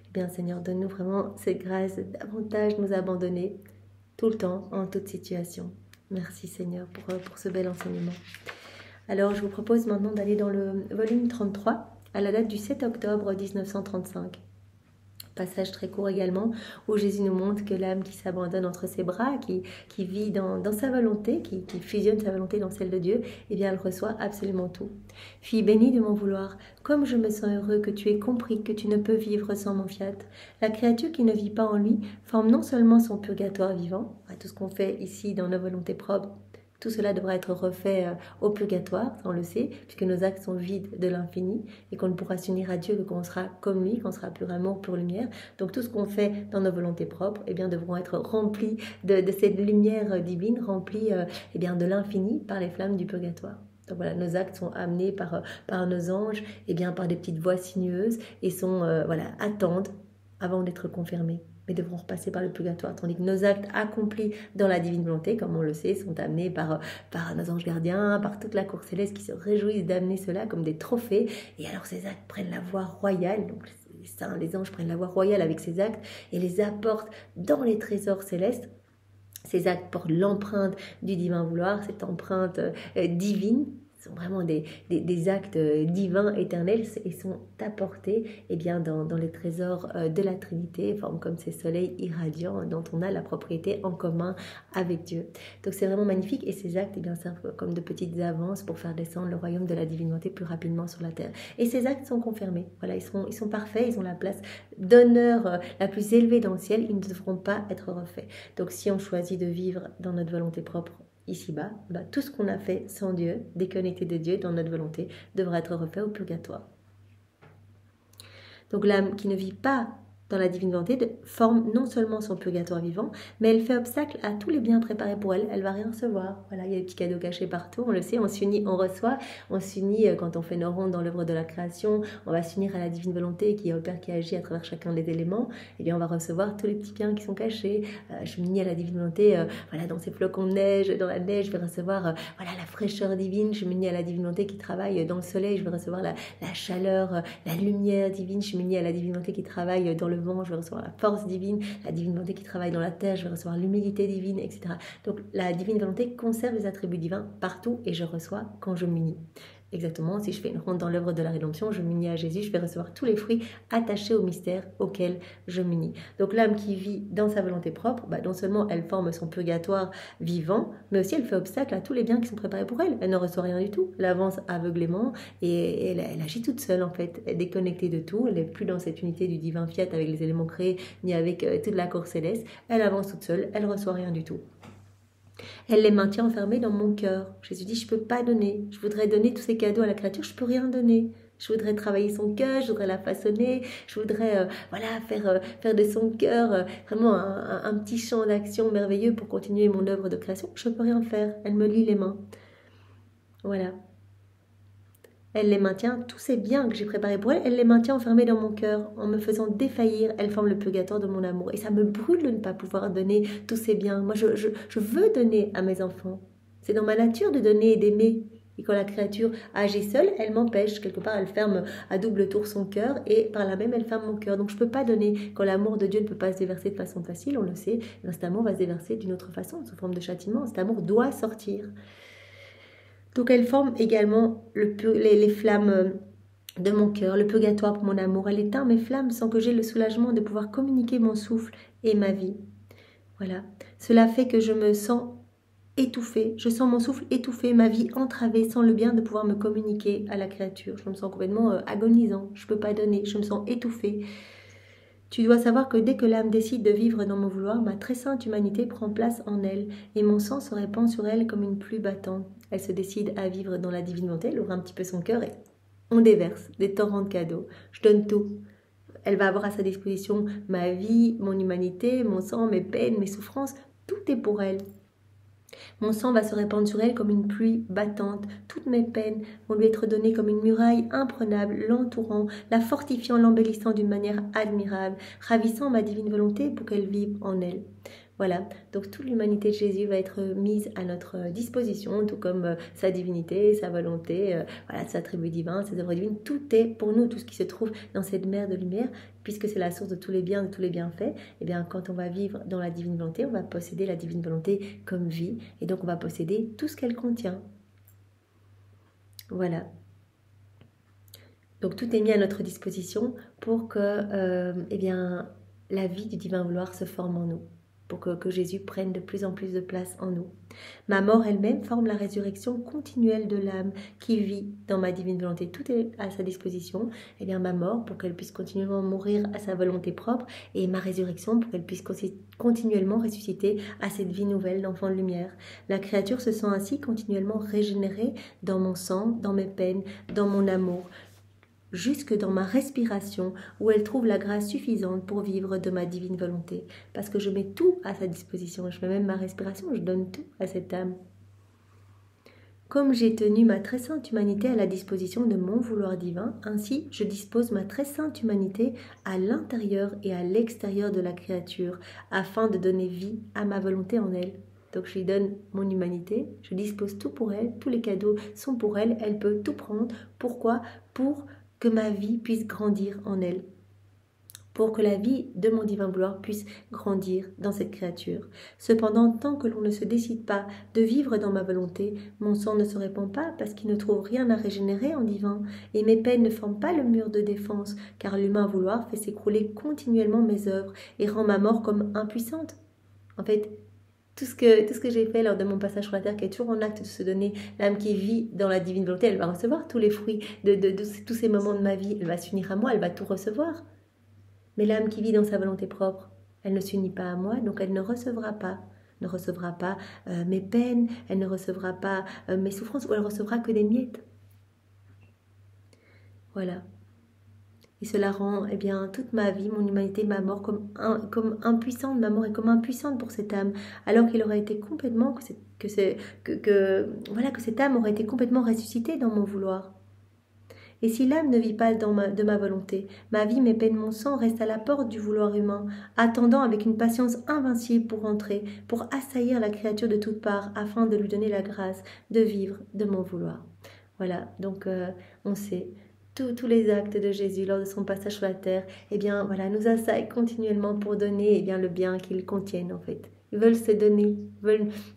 A: Eh bien, Seigneur, donne-nous vraiment cette grâce de davantage nous abandonner tout le temps, en toute situation. Merci, Seigneur, pour ce bel enseignement. Alors, je vous propose maintenant d'aller dans le volume 33, à la date du 7 octobre 1935. Passage très court également, où Jésus nous montre que l'âme qui s'abandonne entre ses bras, qui vit dans sa volonté, qui fusionne sa volonté dans celle de Dieu, eh bien elle reçoit absolument tout. Fille bénie de mon vouloir, comme je me sens heureux que tu aies compris que tu ne peux vivre sans mon fiat. La créature qui ne vit pas en lui forme non seulement son purgatoire vivant, tout ce qu'on fait ici dans nos volontés propres, tout cela devra être refait au purgatoire, on le sait, puisque nos actes sont vides de l'infini et qu'on ne pourra s'unir à Dieu que quand on sera comme lui, quand on sera pur amour, pure lumière. Donc tout ce qu'on fait dans nos volontés propres, eh bien, devront être remplis de cette lumière divine, remplis eh bien, de l'infini par les flammes du purgatoire. Donc voilà, nos actes sont amenés par nos anges, eh bien, par des petites voix sinueuses et sont, attendent avant d'être confirmés, mais devront repasser par le purgatoire, tandis que nos actes accomplis dans la divine volonté, comme on le sait, sont amenés par nos anges gardiens, par toute la cour céleste qui se réjouissent d'amener cela comme des trophées, et alors ces actes prennent la voie royale, donc les anges prennent la voie royale avec ces actes et les apportent dans les trésors célestes. Ces actes portent l'empreinte du divin vouloir, cette empreinte divine. Ce sont vraiment des actes divins, éternels, et sont apportés eh bien, dans les trésors de la Trinité, forment comme ces soleils irradiants dont on a la propriété en commun avec Dieu. Donc c'est vraiment magnifique, et ces actes eh bien, servent comme de petites avances pour faire descendre le royaume de la divinité plus rapidement sur la terre. Et ces actes sont confirmés, voilà, ils sont parfaits, ils ont la place d'honneur la plus élevée dans le ciel, ils ne devront pas être refaits. Donc si on choisit de vivre dans notre volonté propre, ici-bas, tout ce qu'on a fait sans Dieu, déconnecté de Dieu dans notre volonté, devra être refait au purgatoire. Donc l'âme qui ne vit pas dans la divine volonté forme non seulement son purgatoire vivant, mais elle fait obstacle à tous les biens préparés pour elle. Elle va rien recevoir. Voilà, il y a des petits cadeaux cachés partout, on le sait, on s'unit, on reçoit. On s'unit quand on fait nos rondes dans l'œuvre de la création, on va s'unir à la divine volonté qui est au Père qui agit à travers chacun des éléments. Et bien on va recevoir tous les petits biens qui sont cachés. Je m'unis à la divine volonté, voilà, dans ces flocons de neige, dans la neige, je vais recevoir voilà, la fraîcheur divine. Je m'unis à la divine volonté qui travaille dans le soleil, je vais recevoir la chaleur, la lumière divine. Je m'unis à la divine volonté qui travaille dans le vent, je vais recevoir la force divine, la divine volonté qui travaille dans la terre, je vais recevoir l'humilité divine, etc. Donc la divine volonté conserve les attributs divins partout et je reçois quand je m'unis. Exactement, si je fais une ronde dans l'œuvre de la rédemption, je m'unis à Jésus, je vais recevoir tous les fruits attachés au mystère auquel je m'unis. Donc l'âme qui vit dans sa volonté propre, non seulement elle forme son purgatoire vivant, mais aussi elle fait obstacle à tous les biens qui sont préparés pour elle. Elle ne reçoit rien du tout, elle avance aveuglément et elle agit toute seule en fait, elle est déconnectée de tout, elle n'est plus dans cette unité du divin fiat avec les éléments créés, ni avec toute la cour céleste, elle avance toute seule, elle ne reçoit rien du tout. Elle les maintient enfermés dans mon cœur. Jésus dit, je ne peux pas donner. Je voudrais donner tous ces cadeaux à la créature, je ne peux rien donner. Je voudrais travailler son cœur, je voudrais la façonner, je voudrais faire de son cœur vraiment un petit champ d'action merveilleux pour continuer mon œuvre de création. Je ne peux rien faire. Elle me lie les mains. Voilà. elle les maintient, tous ces biens que j'ai préparés pour elle, elle les maintient enfermés dans mon cœur. En me faisant défaillir, elle forme le purgatoire de mon amour. Et ça me brûle de ne pas pouvoir donner tous ces biens. Moi, je veux donner à mes enfants. C'est dans ma nature de donner et d'aimer. Et quand la créature agit seule, elle m'empêche. Quelque part, elle ferme à double tour son cœur et par là même, elle ferme mon cœur. Donc, je ne peux pas donner. Quand l'amour de Dieu ne peut pas se déverser de façon facile, on le sait, cet amour va se déverser d'une autre façon, sous forme de châtiment. Cet amour doit sortir. Donc, elle forme également les flammes de mon cœur, le purgatoire pour mon amour. Elle éteint mes flammes sans que j'aie le soulagement de pouvoir communiquer mon souffle et ma vie. Voilà. Cela fait que je me sens étouffée, je sens mon souffle étouffé, ma vie entravée, sans le bien de pouvoir me communiquer à la créature. Je me sens complètement agonisant, je ne peux pas donner, je me sens étouffée. Tu dois savoir que dès que l'âme décide de vivre dans mon vouloir, ma très sainte humanité prend place en elle, et mon sang se répand sur elle comme une pluie battante. Elle se décide à vivre dans la divine volonté, elle ouvre un petit peu son cœur et on déverse des torrents de cadeaux. Je donne tout. Elle va avoir à sa disposition ma vie, mon humanité, mon sang, mes peines, mes souffrances, tout est pour elle. Mon sang va se répandre sur elle comme une pluie battante. Toutes mes peines vont lui être données comme une muraille imprenable, l'entourant, la fortifiant, l'embellissant d'une manière admirable, ravissant ma divine volonté pour qu'elle vive en elle. Voilà, donc toute l'humanité de Jésus va être mise à notre disposition, tout comme sa divinité, sa volonté, voilà, sa tribu divine, ses œuvres divines. Tout est pour nous, tout ce qui se trouve dans cette mer de lumière, puisque c'est la source de tous les biens, de tous les bienfaits. Et bien, quand on va vivre dans la divine volonté, on va posséder la divine volonté comme vie, et donc on va posséder tout ce qu'elle contient. Voilà. Donc tout est mis à notre disposition pour que, eh bien, la vie du divin vouloir se forme en nous, pour que Jésus prenne de plus en plus de place en nous. Ma mort elle-même forme la résurrection continuelle de l'âme qui vit dans ma divine volonté. Tout est à sa disposition. Et bien ma mort pour qu'elle puisse continuellement mourir à sa volonté propre, et ma résurrection pour qu'elle puisse continuellement ressusciter à cette vie nouvelle d'enfant de lumière. La créature se sent ainsi continuellement régénérée dans mon sang, dans mes peines, dans mon amour, jusque dans ma respiration, où elle trouve la grâce suffisante pour vivre de ma divine volonté. Parce que je mets tout à sa disposition, je mets même ma respiration, je donne tout à cette âme. Comme j'ai tenu ma très sainte humanité à la disposition de mon vouloir divin, ainsi je dispose ma très sainte humanité à l'intérieur et à l'extérieur de la créature, afin de donner vie à ma volonté en elle. Donc je lui donne mon humanité, je dispose tout pour elle, tous les cadeaux sont pour elle, elle peut tout prendre. Pourquoi ? Pour que ma vie puisse grandir en elle, pour que la vie de mon divin vouloir puisse grandir dans cette créature. Cependant, tant que l'on ne se décide pas de vivre dans ma volonté, mon sang ne se répand pas parce qu'il ne trouve rien à régénérer en divin, et mes peines ne forment pas le mur de défense, car l'humain vouloir fait s'écrouler continuellement mes œuvres et rend ma mort comme impuissante. En fait, tout ce que j'ai fait lors de mon passage sur la terre, qui est toujours en acte de se donner, l'âme qui vit dans la divine volonté, elle va recevoir tous les fruits de tous ces moments de ma vie, elle va s'unir à moi, elle va tout recevoir. Mais l'âme qui vit dans sa volonté propre, elle ne s'unit pas à moi, donc elle ne recevra pas mes peines, elle ne recevra pas mes souffrances, ou elle recevra que des miettes. Voilà. Et cela rend toute ma vie, mon humanité, ma mort comme impuissante. Ma mort est comme impuissante pour cette âme, alors qu'il aurait été complètement que cette âme aurait été complètement ressuscitée dans mon vouloir. Et si l'âme ne vit pas de ma volonté, ma vie, mes peines, mon sang restent à la porte du vouloir humain, attendant avec une patience invincible pour entrer, pour assaillir la créature de toutes parts, afin de lui donner la grâce de vivre de mon vouloir. Voilà, donc on sait. Tous les actes de Jésus lors de son passage sur la terre, nous assaillent continuellement pour donner le bien qu'ils contiennent en fait. Ils veulent se donner,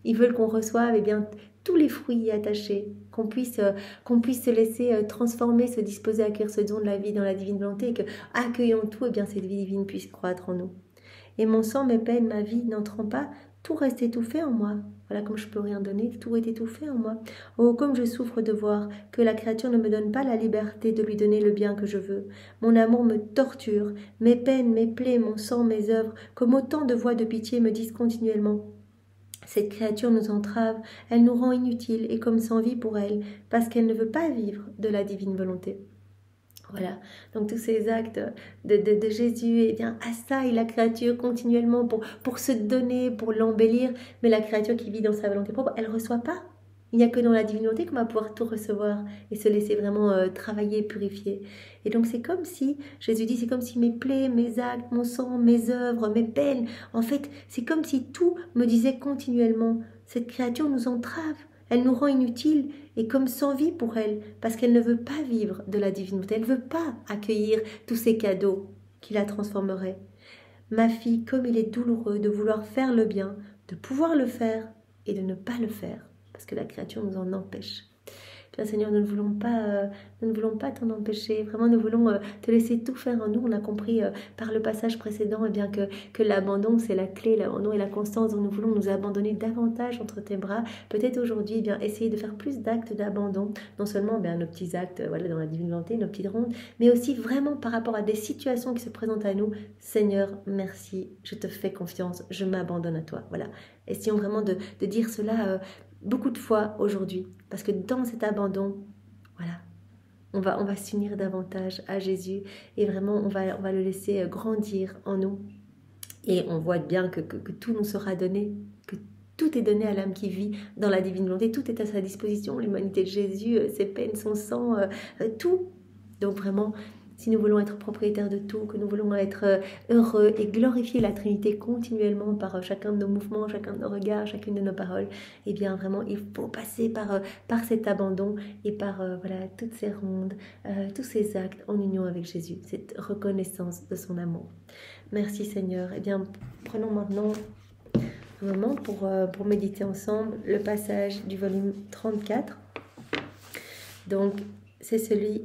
A: ils veulent qu'on reçoive tous les fruits y attachés, qu'on puisse se laisser transformer, se disposer à accueillir ce don de la vie dans la divine volonté, et que, accueillant tout, cette vie divine puisse croître en nous. Et mon sang, mes peines, ma vie n'entrant pas, tout reste étouffé en moi. Voilà, comme je peux rien donner, tout est étouffé en moi. Oh, comme je souffre de voir que la créature ne me donne pas la liberté de lui donner le bien que je veux. Mon amour me torture, mes peines, mes plaies, mon sang, mes œuvres, comme autant de voix de pitié me disent continuellement. Cette créature nous entrave, elle nous rend inutiles et comme sans vie pour elle, parce qu'elle ne veut pas vivre de la divine volonté. Voilà, donc tous ces actes de Jésus assaillent la créature continuellement pour se donner, pour l'embellir, mais la créature qui vit dans sa volonté propre, elle ne reçoit pas. Il n'y a que dans la divine volonté qu'on va pouvoir tout recevoir et se laisser vraiment travailler, purifier. Et donc c'est comme si, Jésus dit, c'est comme si mes plaies, mes actes, mon sang, mes œuvres, mes peines, en fait, c'est comme si tout me disait continuellement, cette créature nous entrave, elle nous rend inutiles et comme sans vie pour elle, parce qu'elle ne veut pas vivre de la divine volonté, elle ne veut pas accueillir tous ces cadeaux qui la transformeraient. Ma fille, comme il est douloureux de vouloir faire le bien, de pouvoir le faire et de ne pas le faire, parce que la créature nous en empêche. Bien, Seigneur, nous ne voulons pas t'en empêcher. Vraiment, nous voulons te laisser tout faire en nous. On a compris par le passage précédent eh bien, que l'abandon, c'est la clé, l'abandon et la constance. Donc, nous voulons nous abandonner davantage entre tes bras. Peut-être aujourd'hui, eh bien, essayer de faire plus d'actes d'abandon. Non seulement bien, nos petits actes voilà, dans la divine volonté, nos petites rondes, mais aussi vraiment par rapport à des situations qui se présentent à nous. Seigneur, merci, je te fais confiance, je m'abandonne à toi. Voilà. Essayons vraiment de dire cela beaucoup de fois aujourd'hui, parce que dans cet abandon, voilà, on va s'unir davantage à Jésus et vraiment on va le laisser grandir en nous. Et on voit bien que tout nous sera donné, que tout est donné à l'âme qui vit dans la divine volonté, tout est à sa disposition, l'humanité de Jésus, ses peines, son sang, tout. Donc vraiment, si nous voulons être propriétaires de tout, que nous voulons être heureux et glorifier la Trinité continuellement par chacun de nos mouvements, chacun de nos regards, chacune de nos paroles, eh bien vraiment il faut passer par cet abandon et par voilà, toutes ces rondes, tous ces actes en union avec Jésus, cette reconnaissance de son amour. Merci Seigneur. Eh bien, prenons maintenant un moment pour méditer ensemble le passage du volume 34. Donc, c'est celui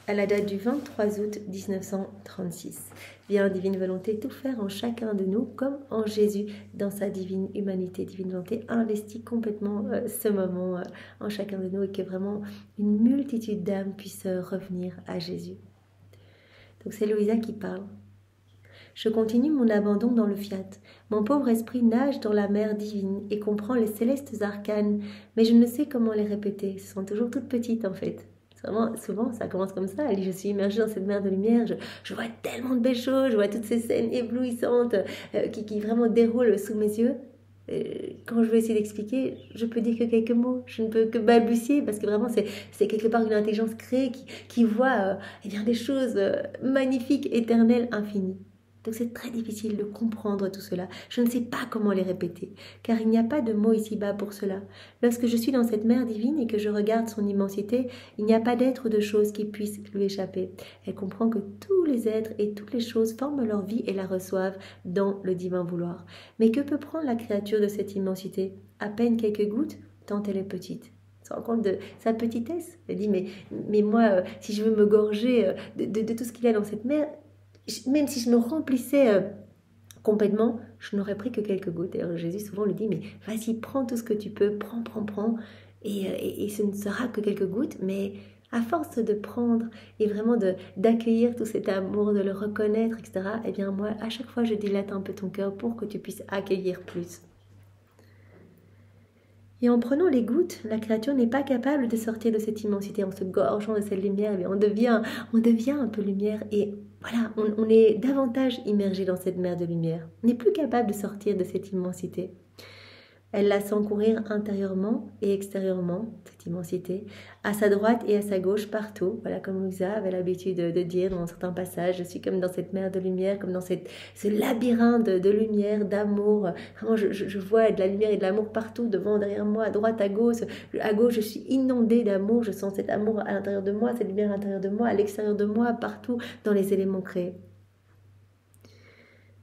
A: à la date du 23 août 1936. Bien, divine volonté, tout faire en chacun de nous, comme en Jésus, dans sa divine humanité, divine volonté, investit complètement ce moment en chacun de nous et que vraiment une multitude d'âmes puissent revenir à Jésus. Donc, c'est Louisa qui parle. Je continue mon abandon dans le fiat. Mon pauvre esprit nage dans la mer divine et comprend les célestes arcanes, mais je ne sais comment les répéter. Ce sont toujours toutes petites en fait. Vraiment, souvent, ça commence comme ça. Je suis immergée dans cette mer de lumière. Je vois tellement de belles choses. Je vois toutes ces scènes éblouissantes qui vraiment déroulent sous mes yeux. Quand je vais essayer d'expliquer, je peux dire que quelques mots. Je ne peux que balbutier parce que vraiment, c'est quelque part une intelligence créée qui voit eh bien, des choses magnifiques, éternelles, infinies. Donc c'est très difficile de comprendre tout cela. Je ne sais pas comment les répéter, car il n'y a pas de mots ici-bas pour cela. Lorsque je suis dans cette mer divine et que je regarde son immensité, il n'y a pas d'être ou de chose qui puisse lui échapper. Elle comprend que tous les êtres et toutes les choses forment leur vie et la reçoivent dans le divin vouloir. Mais que peut prendre la créature de cette immensité? À peine quelques gouttes, tant elle est petite. Se rend compte de sa petitesse. Elle dit, mais moi, si je veux me gorger de tout ce qu'il y a dans cette mer, même si je me remplissais complètement, je n'aurais pris que quelques gouttes. Et Jésus souvent lui dit, mais vas-y, prends tout ce que tu peux, prends. Et ce ne sera que quelques gouttes, mais à force de prendre et vraiment d'accueillir tout cet amour, de le reconnaître, etc., eh bien moi, à chaque fois, je dilate un peu ton cœur pour que tu puisses accueillir plus. Et en prenant les gouttes, la créature n'est pas capable de sortir de cette immensité. En se gorgeant de cette lumière, on devient un peu lumière et voilà, on est davantage immergé dans cette mer de lumière. On n'est plus capable de sortir de cette immensité. Elle la sent courir intérieurement et extérieurement, cette immensité, à sa droite et à sa gauche, partout. Voilà, comme Louisa avait l'habitude de dire dans certains passages, je suis comme dans cette mer de lumière, comme dans ce labyrinthe de lumière, d'amour. Vraiment, je vois de la lumière et de l'amour partout, devant, derrière moi, à droite, à gauche. À gauche, je suis inondée d'amour, je sens cet amour à l'intérieur de moi, cette lumière à l'intérieur de moi, à l'extérieur de moi, partout, dans les éléments créés.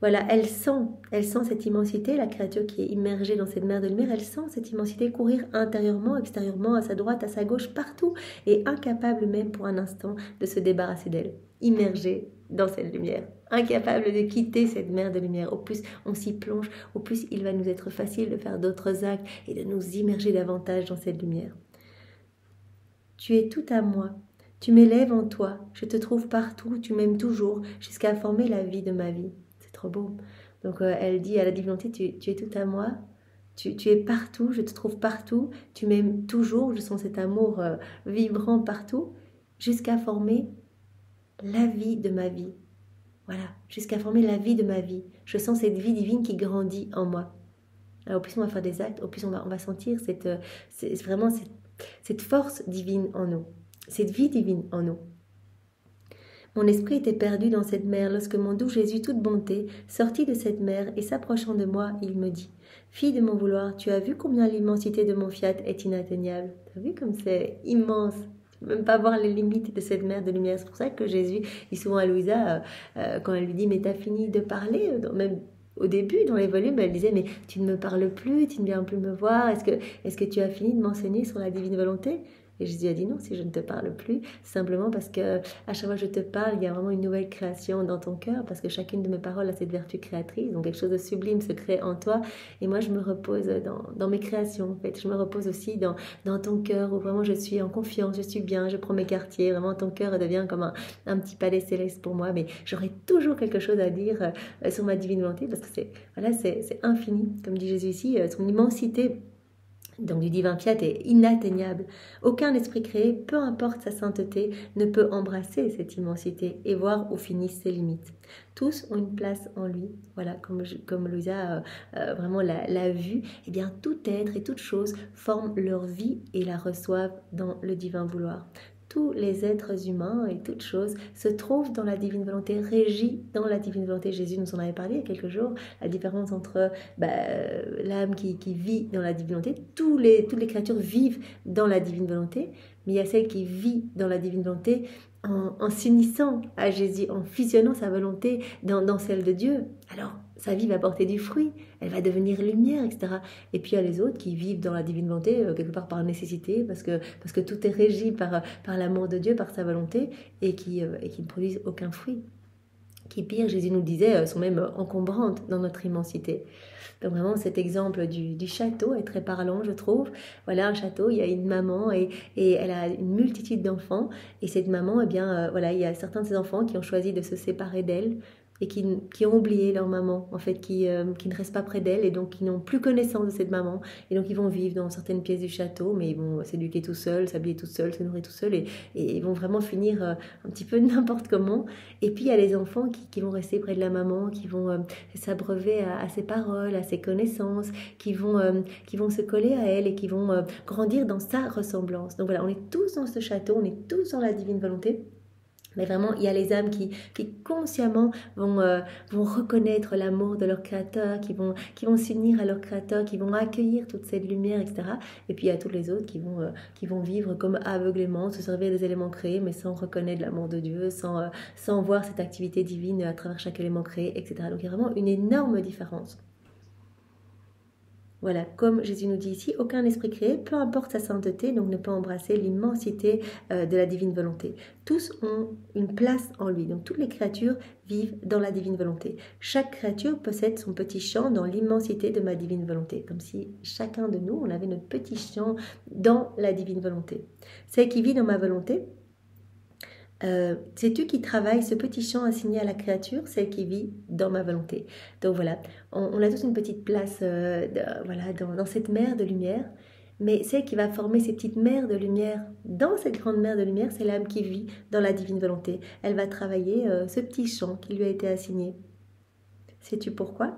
A: Voilà, elle sent cette immensité, la créature qui est immergée dans cette mer de lumière, elle sent cette immensité courir intérieurement, extérieurement, à sa droite, à sa gauche, partout, et incapable même pour un instant de se débarrasser d'elle, immergée dans cette lumière, incapable de quitter cette mer de lumière. Au plus on s'y plonge, au plus il va nous être facile de faire d'autres actes et de nous immerger davantage dans cette lumière. Tu es tout à moi. Tu m'élèves en toi, je te trouve partout, tu m'aimes toujours, jusqu'à former la vie de ma vie. Trop beau. Donc elle dit à la divinité, tu es tout à moi, tu es partout, je te trouve partout, tu m'aimes toujours, je sens cet amour vibrant partout, jusqu'à former la vie de ma vie. Voilà, jusqu'à former la vie de ma vie. Je sens cette vie divine qui grandit en moi. Alors, au plus on va faire des actes, au plus on va sentir vraiment cette force divine en nous, cette vie divine en nous. Mon esprit était perdu dans cette mer lorsque mon doux Jésus, toute bonté, sortit de cette mer et s'approchant de moi, il me dit « Fille de mon vouloir, tu as vu combien l'immensité de mon fiat est inatteignable ?» Tu as vu comme c'est immense? Tu peux même pas voir les limites de cette mer de lumière. C'est pour ça que Jésus dit souvent à Louisa, quand elle lui dit « Mais t'as fini de parler ?» Même au début, dans les volumes, elle disait « Mais tu ne me parles plus, tu ne viens plus me voir. Est-ce que tu as fini de m'enseigner sur la divine volonté ?» Et Jésus a dit non, si je ne te parle plus, simplement parce que à chaque fois que je te parle, il y a vraiment une nouvelle création dans ton cœur, parce que chacune de mes paroles a cette vertu créatrice, donc quelque chose de sublime se crée en toi. Et moi, je me repose dans mes créations, en fait. Je me repose aussi dans ton cœur, où vraiment je suis en confiance, je suis bien, je prends mes quartiers. Vraiment, ton cœur devient comme un petit palais céleste pour moi, mais j'aurai toujours quelque chose à dire sur ma divine volonté, parce que c'est infini, comme dit Jésus ici, son immensité. Donc du divin fiat est inatteignable. Aucun esprit créé, peu importe sa sainteté, ne peut embrasser cette immensité et voir où finissent ses limites. Tous ont une place en lui. Voilà, comme Louisa vraiment l'a vu, eh bien tout être et toute chose forment leur vie et la reçoivent dans le divin vouloir. Tous les êtres humains et toutes choses se trouvent dans la divine volonté, régis dans la divine volonté. Jésus nous en avait parlé il y a quelques jours, la différence entre l'âme qui vit dans la divine volonté. Toutes les créatures vivent dans la divine volonté, mais il y a celle qui vit dans la divine volonté en s'unissant à Jésus, en fusionnant sa volonté dans celle de Dieu. Alors, sa vie va porter du fruit, elle va devenir lumière, etc. Et puis il y a les autres qui vivent dans la divine volonté, quelque part par nécessité, parce que tout est régi par l'amour de Dieu, par sa volonté, et qui ne produisent aucun fruit. Qui pire, Jésus nous disait, sont même encombrantes dans notre immensité. Donc vraiment cet exemple du château est très parlant, je trouve. Voilà, un château, il y a une maman et elle a une multitude d'enfants, et cette maman, eh bien, voilà, il y a certains de ses enfants qui ont choisi de se séparer d'elle, et qui ont oublié leur maman, en fait, qui ne restent pas près d'elle, et donc qui n'ont plus connaissance de cette maman, et donc ils vont vivre dans certaines pièces du château, mais ils vont s'éduquer tout seuls, s'habiller tout seuls, se nourrir tout seuls, et ils vont vraiment finir un petit peu n'importe comment. Et puis il y a les enfants qui vont rester près de la maman, qui vont s'abreuver à ses paroles, à ses connaissances, qui vont se coller à elle, et qui vont grandir dans sa ressemblance. Donc voilà, on est tous dans ce château, on est tous dans la divine volonté. Mais vraiment, il y a les âmes qui consciemment vont reconnaître l'amour de leur Créateur, qui vont s'unir à leur Créateur, qui vont accueillir toute cette lumière, etc. Et puis il y a tous les autres qui vont vivre comme aveuglément, se servir des éléments créés, mais sans reconnaître l'amour de Dieu, sans voir cette activité divine à travers chaque élément créé, etc. Donc il y a vraiment une énorme différence. Voilà, comme Jésus nous dit ici, aucun esprit créé, peu importe sa sainteté, donc ne peut embrasser l'immensité de la divine volonté. Tous ont une place en lui, donc toutes les créatures vivent dans la divine volonté. Chaque créature possède son petit champ dans l'immensité de ma divine volonté, comme si chacun de nous, on avait notre petit champ dans la divine volonté. Celle qui vit dans ma volonté, sais-tu qui travaille ce petit champ assigné à la créature, celle qui vit dans ma volonté. Donc voilà, on a tous une petite place dans cette mer de lumière, mais celle qui va former ces petites mers de lumière dans cette grande mer de lumière, c'est l'âme qui vit dans la divine volonté. Elle va travailler ce petit champ qui lui a été assigné. Sais-tu pourquoi?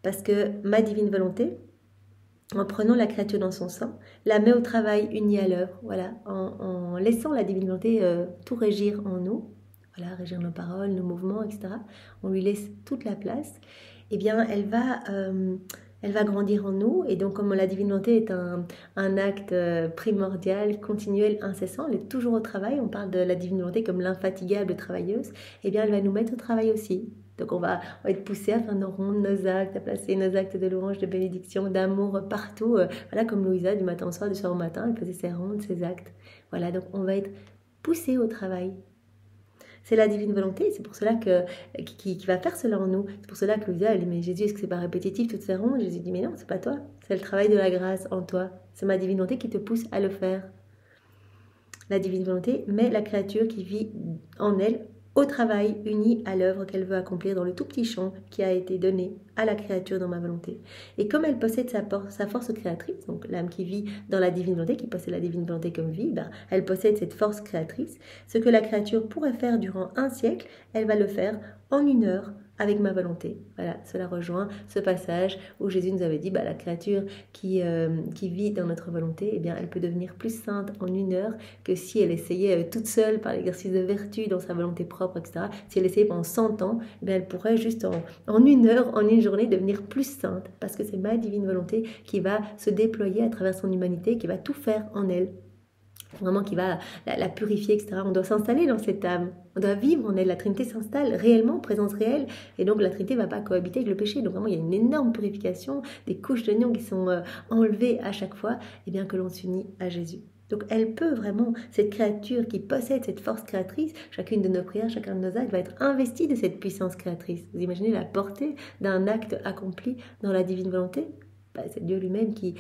A: Parce que ma divine volonté, en prenant la créature dans son sein, la met au travail unie à l'œuvre, voilà, en laissant la divine volonté tout régir en nous, voilà, régir nos paroles, nos mouvements, etc. On lui laisse toute la place. Eh bien, elle va grandir en nous, et donc comme la divine volonté est un acte primordial, continuel, incessant, elle est toujours au travail, on parle de la divine volonté comme l'infatigable travailleuse, eh bien, elle va nous mettre au travail aussi. Donc on va être poussé à faire nos rondes, nos actes, à placer nos actes de louange, de bénédiction, d'amour partout. Voilà, comme Louisa, du matin au soir, du soir au matin, elle faisait ses rondes, ses actes. Voilà, donc on va être poussé au travail. C'est la divine volonté, c'est pour cela qui va faire cela en nous. C'est pour cela que Louisa, elle dit, mais Jésus, est-ce que c'est pas répétitif toutes ces rondes? Jésus dit, mais non, c'est pas toi, c'est le travail de la grâce en toi. C'est ma divine volonté qui te pousse à le faire. La divine volonté met la créature qui vit en elle au travail, unie à l'œuvre qu'elle veut accomplir dans le tout petit champ qui a été donné à la créature dans ma volonté. Et comme elle possède sa force créatrice, donc l'âme qui vit dans la divine volonté, qui possède la divine volonté comme vie, elle possède cette force créatrice. Ce que la créature pourrait faire durant un siècle, elle va le faire en 1 heure avec ma volonté. Voilà, cela rejoint ce passage où Jésus nous avait dit, la créature qui vit dans notre volonté, eh bien, elle peut devenir plus sainte en 1 heure que si elle essayait toute seule par l'exercice de vertu dans sa volonté propre, etc. Si elle essayait pendant 100 ans, eh bien, elle pourrait juste en 1 heure, en 1 journée, devenir plus sainte, parce que c'est ma divine volonté qui va se déployer à travers son humanité, qui va tout faire en elle. Vraiment qui va la purifier, etc. On doit s'installer dans cette âme, on doit vivre en elle, la Trinité s'installe réellement, présence réelle, et donc la Trinité ne va pas cohabiter avec le péché, donc vraiment il y a une énorme purification, des couches d'oignons qui sont enlevées à chaque fois, et bien que l'on s'unit à Jésus. Donc elle peut vraiment, cette créature qui possède cette force créatrice, chacune de nos prières, chacun de nos actes va être investi de cette puissance créatrice. Vous imaginez la portée d'un acte accompli dans la divine volonté? C'est Dieu lui-même qui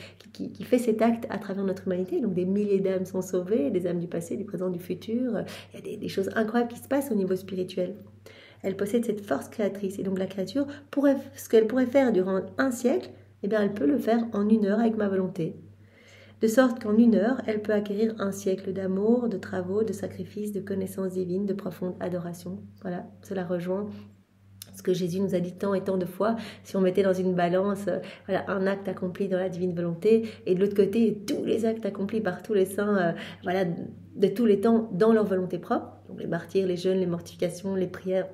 A: fait cet acte à travers notre humanité. Donc des milliers d'âmes sont sauvées, des âmes du passé, du présent, du futur. Il y a des choses incroyables qui se passent au niveau spirituel. Elle possède cette force créatrice. Et donc la créature, ce qu'elle pourrait faire durant 1 siècle, eh bien elle peut le faire en 1 heure avec ma volonté. De sorte qu'en 1 heure, elle peut acquérir 1 siècle d'amour, de travaux, de sacrifices, de connaissances divines, de profonde adoration. Voilà, cela rejoint ce que Jésus nous a dit tant et tant de fois, si on mettait dans une balance un acte accompli dans la divine volonté, et de l'autre côté, tous les actes accomplis par tous les saints de tous les temps dans leur volonté propre, donc les martyrs, les jeûnes, les mortifications, les prières,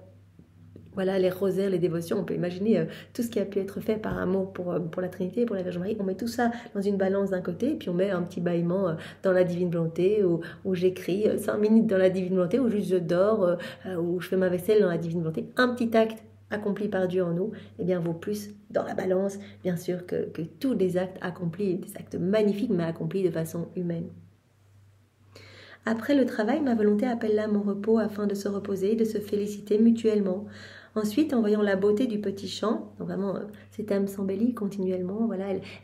A: les rosaires, les dévotions, on peut imaginer tout ce qui a pu être fait par amour pour la Trinité, pour la Vierge Marie, on met tout ça dans une balance d'un côté, et puis on met un petit bâillement dans la divine volonté, où j'écris 5 minutes dans la divine volonté, ou juste je dors, ou je fais ma vaisselle dans la divine volonté, un petit acte accompli par Dieu en nous, eh bien vaut plus dans la balance, bien sûr, que tous les actes accomplis, des actes magnifiques, mais accomplis de façon humaine. Après le travail, ma volonté appelle l'âme au repos afin de se reposer et de se féliciter mutuellement. Ensuite, en voyant la beauté du petit champ, donc vraiment cette âme s'embellit continuellement,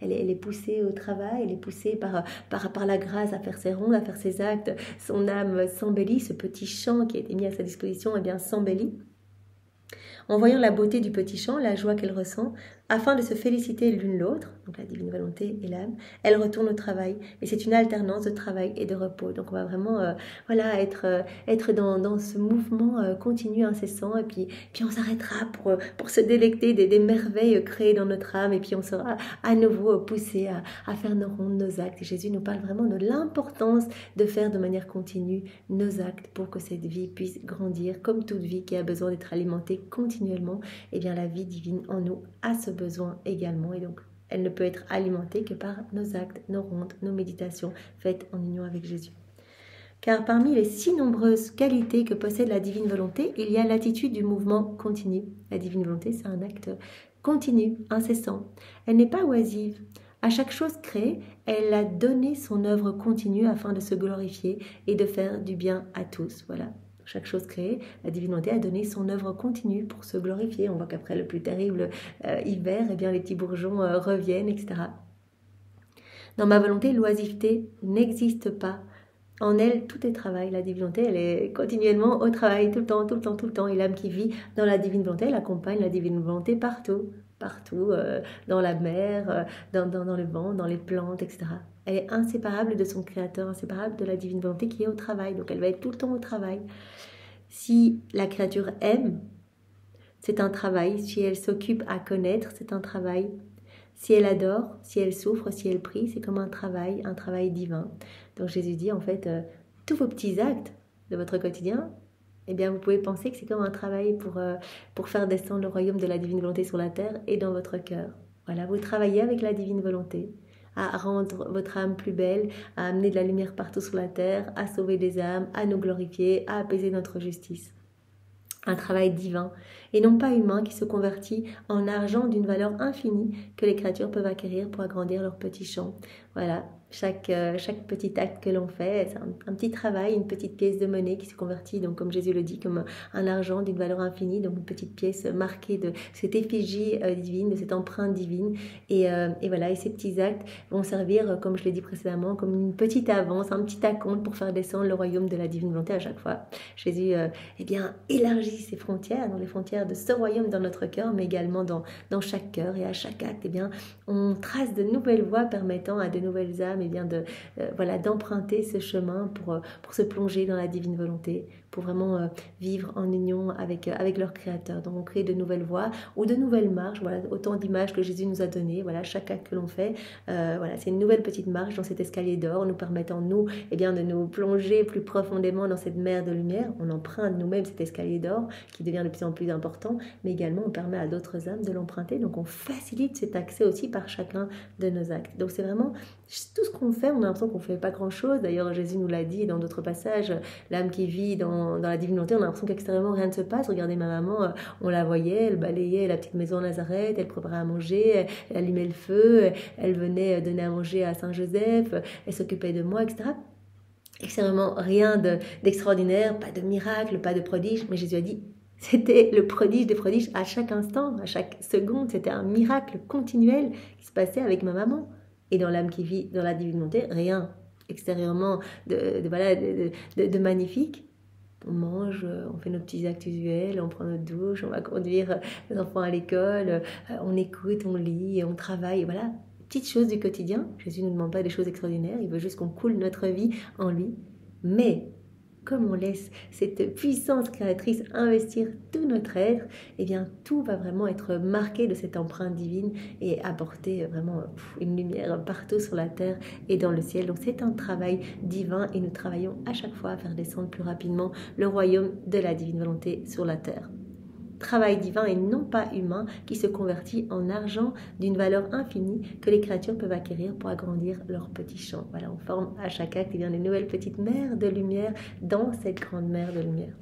A: elle est poussée au travail, elle est poussée par la grâce à faire ses rondes, à faire ses actes, son âme s'embellit, ce petit champ qui a été mis à sa disposition, eh bien s'embellit. En voyant la beauté du petit champ, la joie qu'elle ressent, afin de se féliciter l'une l'autre, donc la divine volonté et l'âme, elle retourne au travail. Et c'est une alternance de travail et de repos. Donc on va vraiment être dans ce mouvement continu, incessant, et puis on s'arrêtera pour se délecter des merveilles créées dans notre âme, et puis on sera à nouveau poussé à faire nos rondes, nos actes. Et Jésus nous parle vraiment de l'importance de faire de manière continue nos actes pour que cette vie puisse grandir, comme toute vie qui a besoin d'être alimentée continuellement. Et bien la vie divine en nous a ce besoin également, et donc elle ne peut être alimentée que par nos actes, nos rondes, nos méditations faites en union avec Jésus. Car parmi les si nombreuses qualités que possède la divine volonté, il y a l'attitude du mouvement continu. La divine volonté, c'est un acte continu, incessant. Elle n'est pas oisive. À chaque chose créée, elle a donné son œuvre continue afin de se glorifier et de faire du bien à tous. Voilà. Chaque chose créée, la divine volonté a donné son œuvre continue pour se glorifier. On voit qu'après le plus terrible hiver, eh bien, les petits bourgeons reviennent, etc. Dans ma volonté, l'oisiveté n'existe pas. En elle, tout est travail. La divine volonté, elle est continuellement au travail, tout le temps, tout le temps, tout le temps. Et l'âme qui vit dans la divine volonté, elle accompagne la divine volonté partout, dans la mer, dans le vent, dans les plantes, etc. Elle est inséparable de son créateur, inséparable de la divine volonté qui est au travail. Donc elle va être tout le temps au travail. Si la créature aime, c'est un travail. Si elle s'occupe à connaître, c'est un travail. Si elle adore, si elle souffre, si elle prie, c'est comme un travail divin. Donc Jésus dit en fait, tous vos petits actes de votre quotidien, eh bien vous pouvez penser que c'est comme un travail pour faire descendre le royaume de la divine volonté sur la terre et dans votre cœur. Voilà, vous travaillez avec la divine volonté à rendre votre âme plus belle, à amener de la lumière partout sur la terre, à sauver des âmes, à nous glorifier, à apaiser notre justice. Un travail divin et non pas humain qui se convertit en argent d'une valeur infinie que les créatures peuvent acquérir pour agrandir leur petit champ. Voilà, chaque petit acte que l'on fait, c'est un petit travail, une petite pièce de monnaie qui se convertit, donc comme Jésus le dit, comme un argent d'une valeur infinie, donc une petite pièce marquée de cette effigie divine, de cette empreinte divine. Et voilà, et ces petits actes vont servir, comme je l'ai dit précédemment, comme une petite avance, un petit acompte pour faire descendre le royaume de la divine volonté à chaque fois. Jésus élargit ses frontières, dans les frontières de ce royaume dans notre cœur, mais également dans chaque cœur, et à chaque acte, on trace de nouvelles voies permettant à de nouvelles âmes, et bien voilà, d'emprunter ce chemin pour se plonger dans la divine volonté, pour vraiment vivre en union avec leur Créateur. Donc on crée de nouvelles voies ou de nouvelles marches, voilà, autant d'images que Jésus nous a données, voilà, chaque acte que l'on fait, voilà, c'est une nouvelle petite marche dans cet escalier d'or, nous permettant nous, bien, de nous plonger plus profondément dans cette mer de lumière. On emprunte nous-mêmes cet escalier d'or qui devient de plus en plus important, mais également on permet à d'autres âmes de l'emprunter, donc on facilite cet accès aussi par chacun de nos actes. Donc c'est vraiment tout ce qu'on fait, on a l'impression qu'on ne fait pas grand-chose. D'ailleurs, Jésus nous l'a dit dans d'autres passages, l'âme qui vit dans la divine volonté, on a l'impression qu'extérieurement rien ne se passe. Regardez ma maman, on la voyait, elle balayait la petite maison à Nazareth, elle préparait à manger, elle allumait le feu, elle venait donner à manger à Saint-Joseph, elle s'occupait de moi, etc. Extrêmement rien d'extraordinaire, pas de miracle, pas de prodige, mais Jésus a dit, c'était le prodige des prodiges à chaque instant, à chaque seconde, c'était un miracle continuel qui se passait avec ma maman. Et dans l'âme qui vit dans la divine volonté, rien extérieurement de magnifique. On mange, on fait nos petits actes usuels, on prend notre douche, on va conduire nos enfants à l'école, on écoute, on lit, on travaille, voilà. Petites choses du quotidien. Jésus ne nous demande pas des choses extraordinaires, il veut juste qu'on coule notre vie en lui. Mais comme on laisse cette puissance créatrice investir tout notre être, eh bien tout va vraiment être marqué de cette empreinte divine et apporter vraiment une lumière partout sur la terre et dans le ciel. Donc c'est un travail divin et nous travaillons à chaque fois à faire descendre plus rapidement le royaume de la divine volonté sur la terre. Travail divin et non pas humain qui se convertit en argent d'une valeur infinie que les créatures peuvent acquérir pour agrandir leur petit champ. Voilà, on forme à chaque acte des nouvelles petites mers de lumière dans cette grande mer de lumière.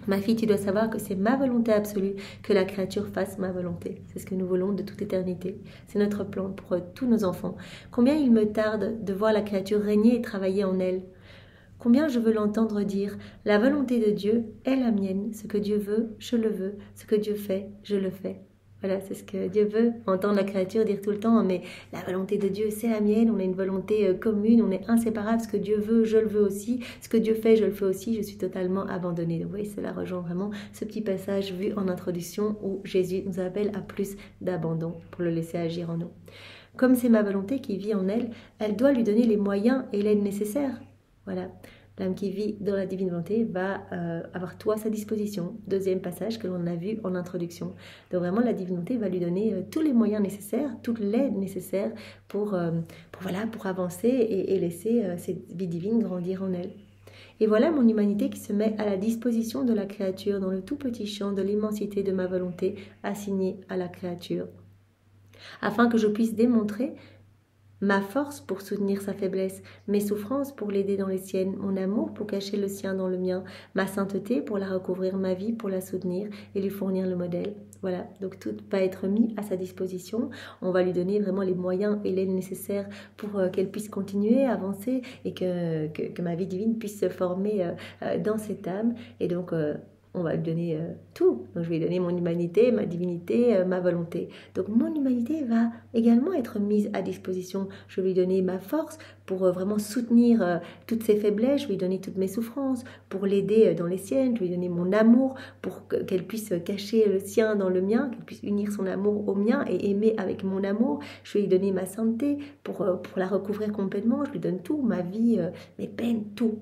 A: Ma fille, tu dois savoir que c'est ma volonté absolue que la créature fasse ma volonté. C'est ce que nous voulons de toute éternité. C'est notre plan pour tous nos enfants. Combien il me tarde de voir la créature régner et travailler en elle. Combien je veux l'entendre dire « La volonté de Dieu est la mienne. Ce que Dieu veut, je le veux. Ce que Dieu fait, je le fais. » Voilà, c'est ce que Dieu veut. Entendre la créature dire tout le temps « Mais la volonté de Dieu, c'est la mienne. On a une volonté commune, on est inséparables. Ce que Dieu veut, je le veux aussi. Ce que Dieu fait, je le fais aussi. Je suis totalement abandonnée. » Donc, vous voyez, cela rejoint vraiment ce petit passage vu en introduction où Jésus nous appelle à plus d'abandon pour le laisser agir en nous. Comme c'est ma volonté qui vit en elle, elle doit lui donner les moyens et l'aide nécessaires. Voilà, l'âme qui vit dans la divine volonté va avoir tout à sa disposition. Deuxième passage que l'on a vu en introduction. Donc vraiment, la divine volonté va lui donner tous les moyens nécessaires, toute l'aide nécessaire pour avancer et laisser cette vie divine grandir en elle. Et voilà mon humanité qui se met à la disposition de la créature dans le tout petit champ de l'immensité de ma volonté assignée à la créature. Afin que je puisse démontrer ma force pour soutenir sa faiblesse, mes souffrances pour l'aider dans les siennes, mon amour pour cacher le sien dans le mien, ma sainteté pour la recouvrir, ma vie pour la soutenir et lui fournir le modèle. Voilà, donc tout va être mis à sa disposition. On va lui donner vraiment les moyens et l'aide nécessaires pour qu'elle puisse continuer à avancer et que ma vie divine puisse se former dans cette âme. Et donc, on va lui donner tout. Donc, je vais lui donner mon humanité, ma divinité, ma volonté. Donc, mon humanité va également être mise à disposition. Je vais lui donner ma force pour vraiment soutenir toutes ses faiblesses. Je vais lui donner toutes mes souffrances pour l'aider dans les siennes. Je vais lui donner mon amour pour qu'elle puisse cacher le sien dans le mien, qu'elle puisse unir son amour au mien et aimer avec mon amour. Je vais lui donner ma sainteté pour la recouvrir complètement. Je lui donne tout, ma vie, mes peines, tout.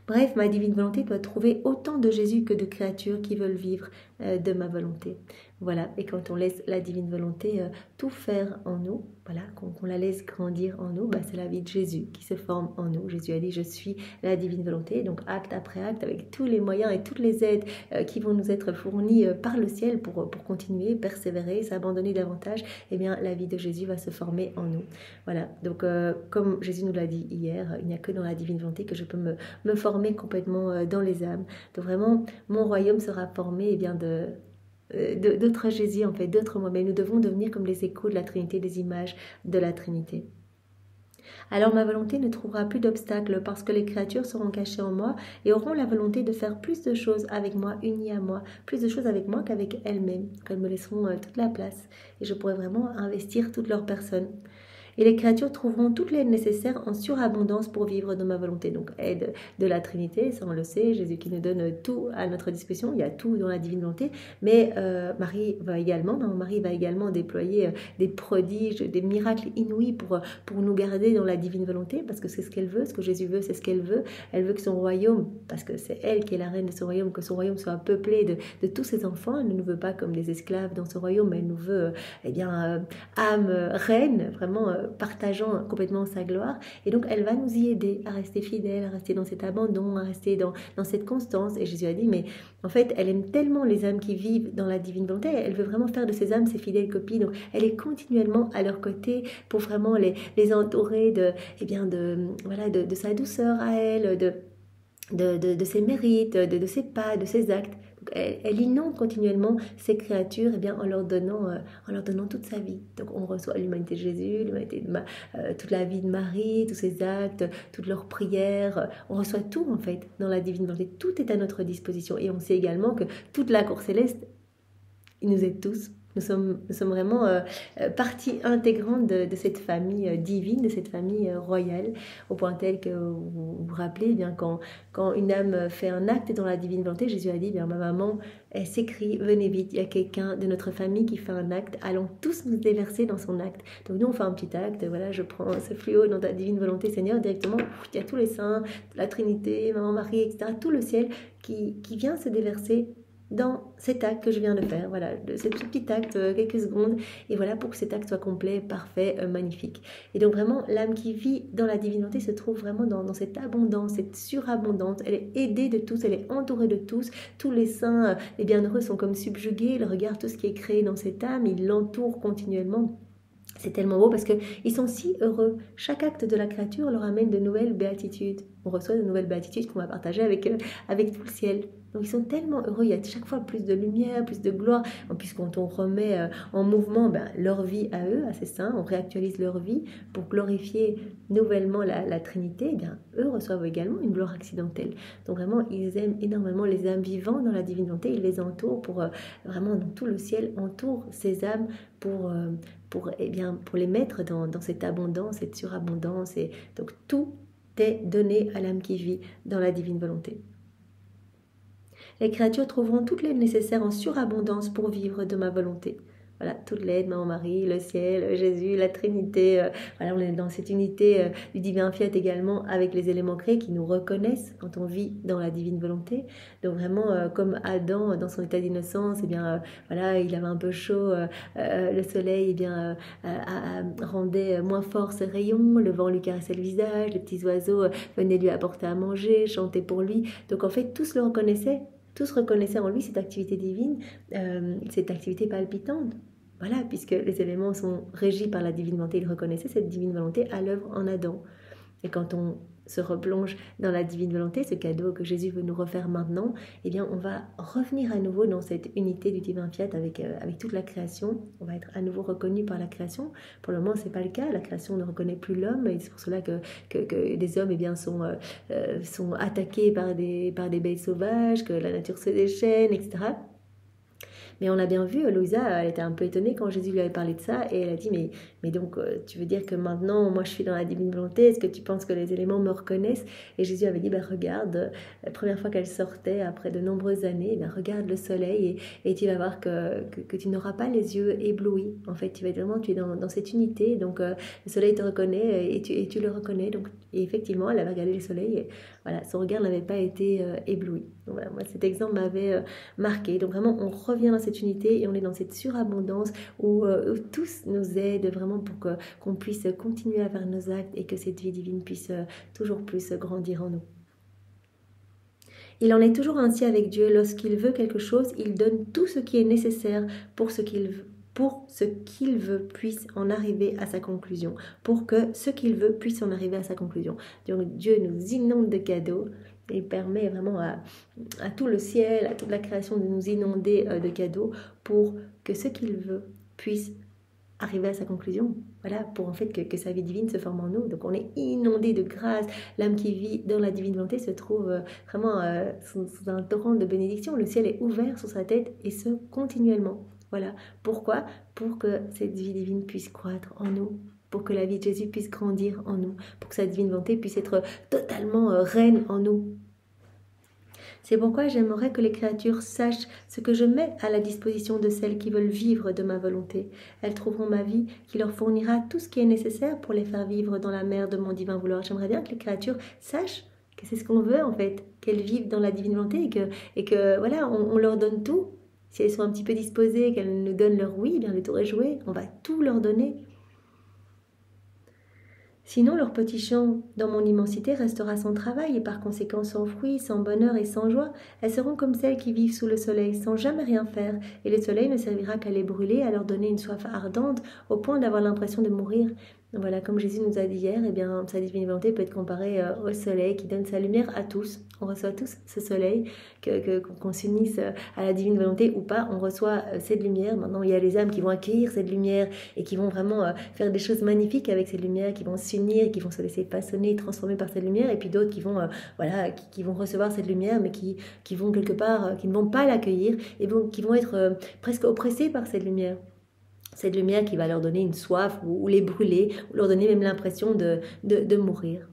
A: Bref, ma divine volonté doit trouver autant de Jésus que de créatures qui veulent vivre de ma volonté. Voilà, et quand on laisse la divine volonté tout faire en nous, voilà, qu'on la laisse grandir en nous, c'est la vie de Jésus qui se forme en nous. Jésus a dit, je suis la divine volonté, donc acte après acte, avec tous les moyens et toutes les aides qui vont nous être fournies par le ciel pour continuer, persévérer, s'abandonner davantage, eh bien la vie de Jésus va se former en nous. Voilà, donc comme Jésus nous l'a dit hier, il n'y a que dans la divine volonté que je peux me former complètement dans les âmes. Donc vraiment, mon royaume sera formé d'autres Jésus, en fait, d'autres moi, mais nous devons devenir comme les échos de la Trinité, des images de la Trinité. Alors ma volonté ne trouvera plus d'obstacles parce que les créatures seront cachées en moi et auront la volonté de faire plus de choses avec moi, unies à moi, plus de choses avec moi qu'avec elles-mêmes, qu'elles me laisseront toute la place et je pourrai vraiment investir toute leur personne. Et les créatures trouveront toute l'aide nécessaire en surabondance pour vivre dans ma volonté. Donc aide de la Trinité, ça on le sait, Jésus qui nous donne tout à notre disposition, il y a tout dans la divine volonté, mais maman Marie va également déployer des prodiges, des miracles inouïs pour nous garder dans la divine volonté, parce que c'est ce qu'elle veut, ce que Jésus veut, c'est ce qu'elle veut. Elle veut que son royaume, parce que c'est elle qui est la reine de son royaume, que son royaume soit peuplé de tous ses enfants. Elle ne nous veut pas comme des esclaves dans ce royaume, mais elle nous veut âme reine, vraiment partageant complètement sa gloire. Et donc elle va nous y aider à rester fidèles, à rester dans cet abandon, à rester dans cette constance. Et Jésus a dit, mais en fait, elle aime tellement les âmes qui vivent dans la divine volonté, elle veut vraiment faire de ces âmes ses fidèles copines. Donc elle est continuellement à leur côté pour vraiment les entourer de sa douceur à elle, de ses mérites, de ses pas, de ses actes. Donc elle inonde continuellement ces créatures en leur donnant toute sa vie. Donc on reçoit l'humanité de Jésus, toute la vie de Marie, tous ses actes, toutes leurs prières. On reçoit tout en fait dans la divine volonté. Tout est à notre disposition. Et on sait également que toute la cour céleste, il nous aide tous. Nous sommes vraiment partie intégrante de cette famille divine, de cette famille royale, au point tel que vous vous rappelez, quand une âme fait un acte dans la divine volonté, Jésus a dit, ma maman, elle s'écrie, venez vite, il y a quelqu'un de notre famille qui fait un acte, allons tous nous déverser dans son acte. Donc nous, on fait un petit acte, voilà, je prends ce fluo dans ta divine volonté, Seigneur, directement, il y a tous les saints, la Trinité, Maman Marie, etc., tout le ciel qui vient se déverser dans cet acte que je viens de faire, voilà, ce petit acte, quelques secondes, et voilà, pour que cet acte soit complet, parfait, magnifique. Et donc vraiment, l'âme qui vit dans la divinité se trouve vraiment dans cette abondance, cette surabondance, elle est aidée de tous, elle est entourée de tous les saints, les bienheureux sont comme subjugués, ils regardent tout ce qui est créé dans cette âme, ils l'entourent continuellement. C'est tellement beau parce qu'ils sont si heureux. Chaque acte de la créature leur amène de nouvelles béatitudes. On reçoit de nouvelles béatitudes qu'on va partager avec tout le ciel. Donc ils sont tellement heureux, il y a chaque fois plus de lumière, plus de gloire. En plus, quand on remet en mouvement leur vie à eux, à ces saints, on réactualise leur vie pour glorifier nouvellement la Trinité, eux reçoivent également une gloire accidentelle. Donc vraiment, ils aiment énormément les âmes vivantes dans la divine volonté, ils les entourent vraiment dans tout le ciel, entoure ces âmes pour les mettre dans cette abondance, cette surabondance. Et donc tout est donné à l'âme qui vit dans la divine volonté. Les créatures trouveront toute l'aide nécessaire en surabondance pour vivre de ma volonté. Voilà, toute l'aide, Maman Marie, le ciel, Jésus, la Trinité. Voilà, on est dans cette unité du divin fiat également avec les éléments créés qui nous reconnaissent quand on vit dans la divine volonté. Donc vraiment, comme Adam dans son état d'innocence, voilà, il avait un peu chaud, le soleil rendait moins fort ses rayons, le vent lui caressait le visage, les petits oiseaux venaient lui apporter à manger, chantaient pour lui. Donc en fait, tous le reconnaissaient. Tous reconnaissaient en lui cette activité divine, cette activité palpitante. Voilà, puisque les éléments sont régis par la divine volonté, ils reconnaissaient cette divine volonté à l'œuvre en Adam. Et quand on se replonge dans la divine volonté, ce cadeau que Jésus veut nous refaire maintenant, on va revenir à nouveau dans cette unité du divin fiat avec toute la création. On va être à nouveau reconnu par la création. Pour le moment, ce n'est pas le cas. La création ne reconnaît plus l'homme et c'est pour cela que des hommes sont attaqués par des bêtes sauvages, que la nature se déchaîne, etc. Mais on l'a bien vu, Louisa, elle était un peu étonnée quand Jésus lui avait parlé de ça et elle a dit mais donc tu veux dire que maintenant moi je suis dans la divine volonté, est-ce que tu penses que les éléments me reconnaissent? Et Jésus avait dit regarde, la première fois qu'elle sortait après de nombreuses années, regarde le soleil et tu vas voir que tu n'auras pas les yeux éblouis. En fait, tu es dans cette unité, donc le soleil te reconnaît et tu le reconnais. Donc, et effectivement, elle avait regardé le soleil et voilà, son regard n'avait pas été ébloui. Donc voilà, moi cet exemple m'avait marqué. Donc vraiment, on revient dans cette unité et on est dans cette surabondance où tous nous aident vraiment pour qu'on puisse continuer à faire nos actes et que cette vie divine puisse toujours plus grandir en nous. Il en est toujours ainsi avec Dieu. Lorsqu'il veut quelque chose, il donne tout ce qui est nécessaire pour ce qu'il veut puisse en arriver à sa conclusion, pour que ce qu'il veut puisse en arriver à sa conclusion. Donc Dieu nous inonde de cadeaux et permet vraiment à tout le ciel, à toute la création de nous inonder de cadeaux pour que ce qu'il veut puisse arriver à sa conclusion. Voilà, pour en fait que sa vie divine se forme en nous. Donc on est inondé de grâce. L'âme qui vit dans la divine volonté se trouve vraiment sous un torrent de bénédiction. Le ciel est ouvert sur sa tête et ce continuellement. Voilà, pourquoi? Pour que cette vie divine puisse croître en nous pour que la vie de Jésus puisse grandir en nous, pour que sa divine volonté puisse être totalement reine en nous. C'est pourquoi j'aimerais que les créatures sachent ce que je mets à la disposition de celles qui veulent vivre de ma volonté. Elles trouveront ma vie qui leur fournira tout ce qui est nécessaire pour les faire vivre dans la mer de mon divin vouloir. J'aimerais bien que les créatures sachent que c'est ce qu'on veut en fait, qu'elles vivent dans la divine volonté et que voilà, on leur donne tout. Si elles sont un petit peu disposées, qu'elles nous donnent leur oui, bien le tour est joué, on va tout leur donner. Sinon, leur petit champ dans mon immensité restera sans travail et par conséquent sans fruits, sans bonheur et sans joie. Elles seront comme celles qui vivent sous le soleil sans jamais rien faire et le soleil ne servira qu'à les brûler, à leur donner une soif ardente au point d'avoir l'impression de mourir. Voilà, comme Jésus nous a dit hier, eh bien, sa divine volonté peut être comparée au soleil qui donne sa lumière à tous. On reçoit tous ce soleil, qu'on s'unisse à la divine volonté ou pas, on reçoit cette lumière. Maintenant, il y a les âmes qui vont accueillir cette lumière et qui vont vraiment faire des choses magnifiques avec cette lumière, qui vont s'unir, qui vont se laisser façonner, transformer par cette lumière. Et puis d'autres qui vont, qui vont recevoir cette lumière, mais qui vont quelque part, qui ne vont pas l'accueillir et qui vont être presque oppressés par cette lumière. Cette lumière qui va leur donner une soif ou les brûler, ou leur donner même l'impression de mourir.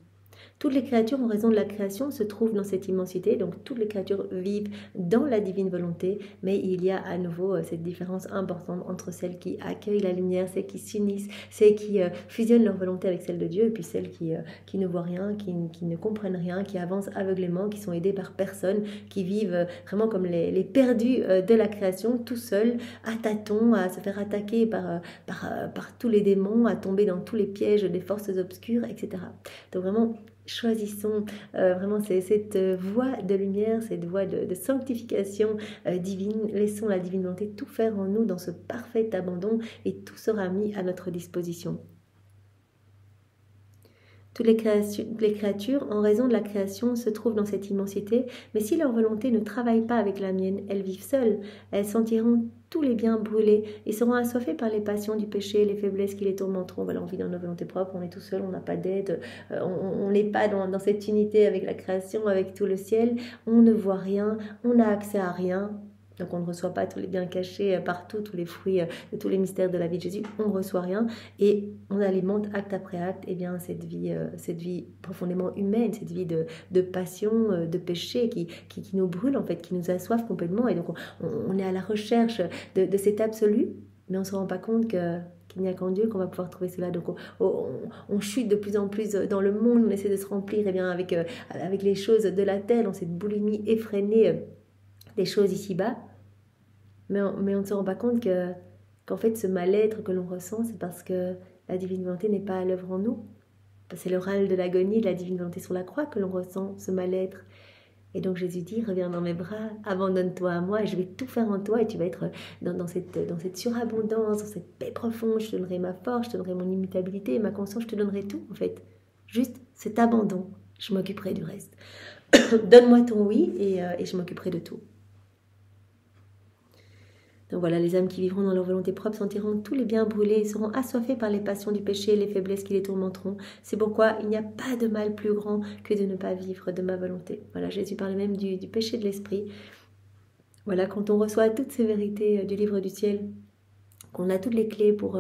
A: Toutes les créatures, en raison de la création, se trouvent dans cette immensité. Donc, toutes les créatures vivent dans la divine volonté. Mais il y a à nouveau cette différence importante entre celles qui accueillent la lumière, celles qui s'unissent, celles qui fusionnent leur volonté avec celle de Dieu, et puis celles qui ne voient rien, qui ne comprennent rien, qui avancent aveuglément, qui sont aidées par personne, qui vivent vraiment comme les perdus de la création, tout seuls, à tâtons, à se faire attaquer par tous les démons, à tomber dans tous les pièges des forces obscures, etc. Donc vraiment, choisissons vraiment cette voie de lumière, cette voie de sanctification divine. Laissons la divine volonté tout faire en nous dans ce parfait abandon et tout sera mis à notre disposition. Toutes les créatures, en raison de la création, se trouvent dans cette immensité, mais si leur volonté ne travaille pas avec la mienne, elles vivent seules, elles sentiront tous les biens brûlés et seront assoiffées par les passions du péché, les faiblesses qui les tourmenteront. Voilà, on vit dans nos volontés propres, on est tout seul, on n'a pas d'aide, on n'est pas dans cette unité avec la création, avec tout le ciel, on ne voit rien, on n'a accès à rien. Donc on ne reçoit pas tous les biens cachés partout, tous les fruits, tous les mystères de la vie de Jésus, on ne reçoit rien et on alimente acte après acte cette vie profondément humaine, cette vie de passion, de péché qui nous brûle en fait, qui nous assoiffe complètement et donc on est à la recherche de cet absolu, mais on ne se rend pas compte qu'il n'y a qu'en Dieu qu'on va pouvoir trouver cela. Donc on chute de plus en plus dans le monde, on essaie de se remplir avec les choses de la terre, dans cette boulimie effrénée des choses ici-bas, mais on ne se rend pas compte qu'en fait ce mal-être que l'on ressent, c'est parce que la divine volonté n'est pas à l'œuvre en nous. C'est le râle de l'agonie de la divine volonté sur la croix que l'on ressent, ce mal-être. Et donc Jésus dit, reviens dans mes bras, abandonne-toi à moi et je vais tout faire en toi et tu vas être dans cette surabondance, dans cette paix profonde, je te donnerai ma force, je te donnerai mon immutabilité, ma conscience, je te donnerai tout en fait. Juste cet abandon, je m'occuperai du reste. Donne-moi ton oui et je m'occuperai de tout. Donc voilà, les âmes qui vivront dans leur volonté propre sentiront tous les biens brûlés et seront assoiffées par les passions du péché et les faiblesses qui les tourmenteront. C'est pourquoi il n'y a pas de mal plus grand que de ne pas vivre de ma volonté. Voilà, Jésus parle même du péché de l'esprit. Voilà, quand on reçoit toutes ces vérités du livre du ciel, qu'on a toutes les clés pour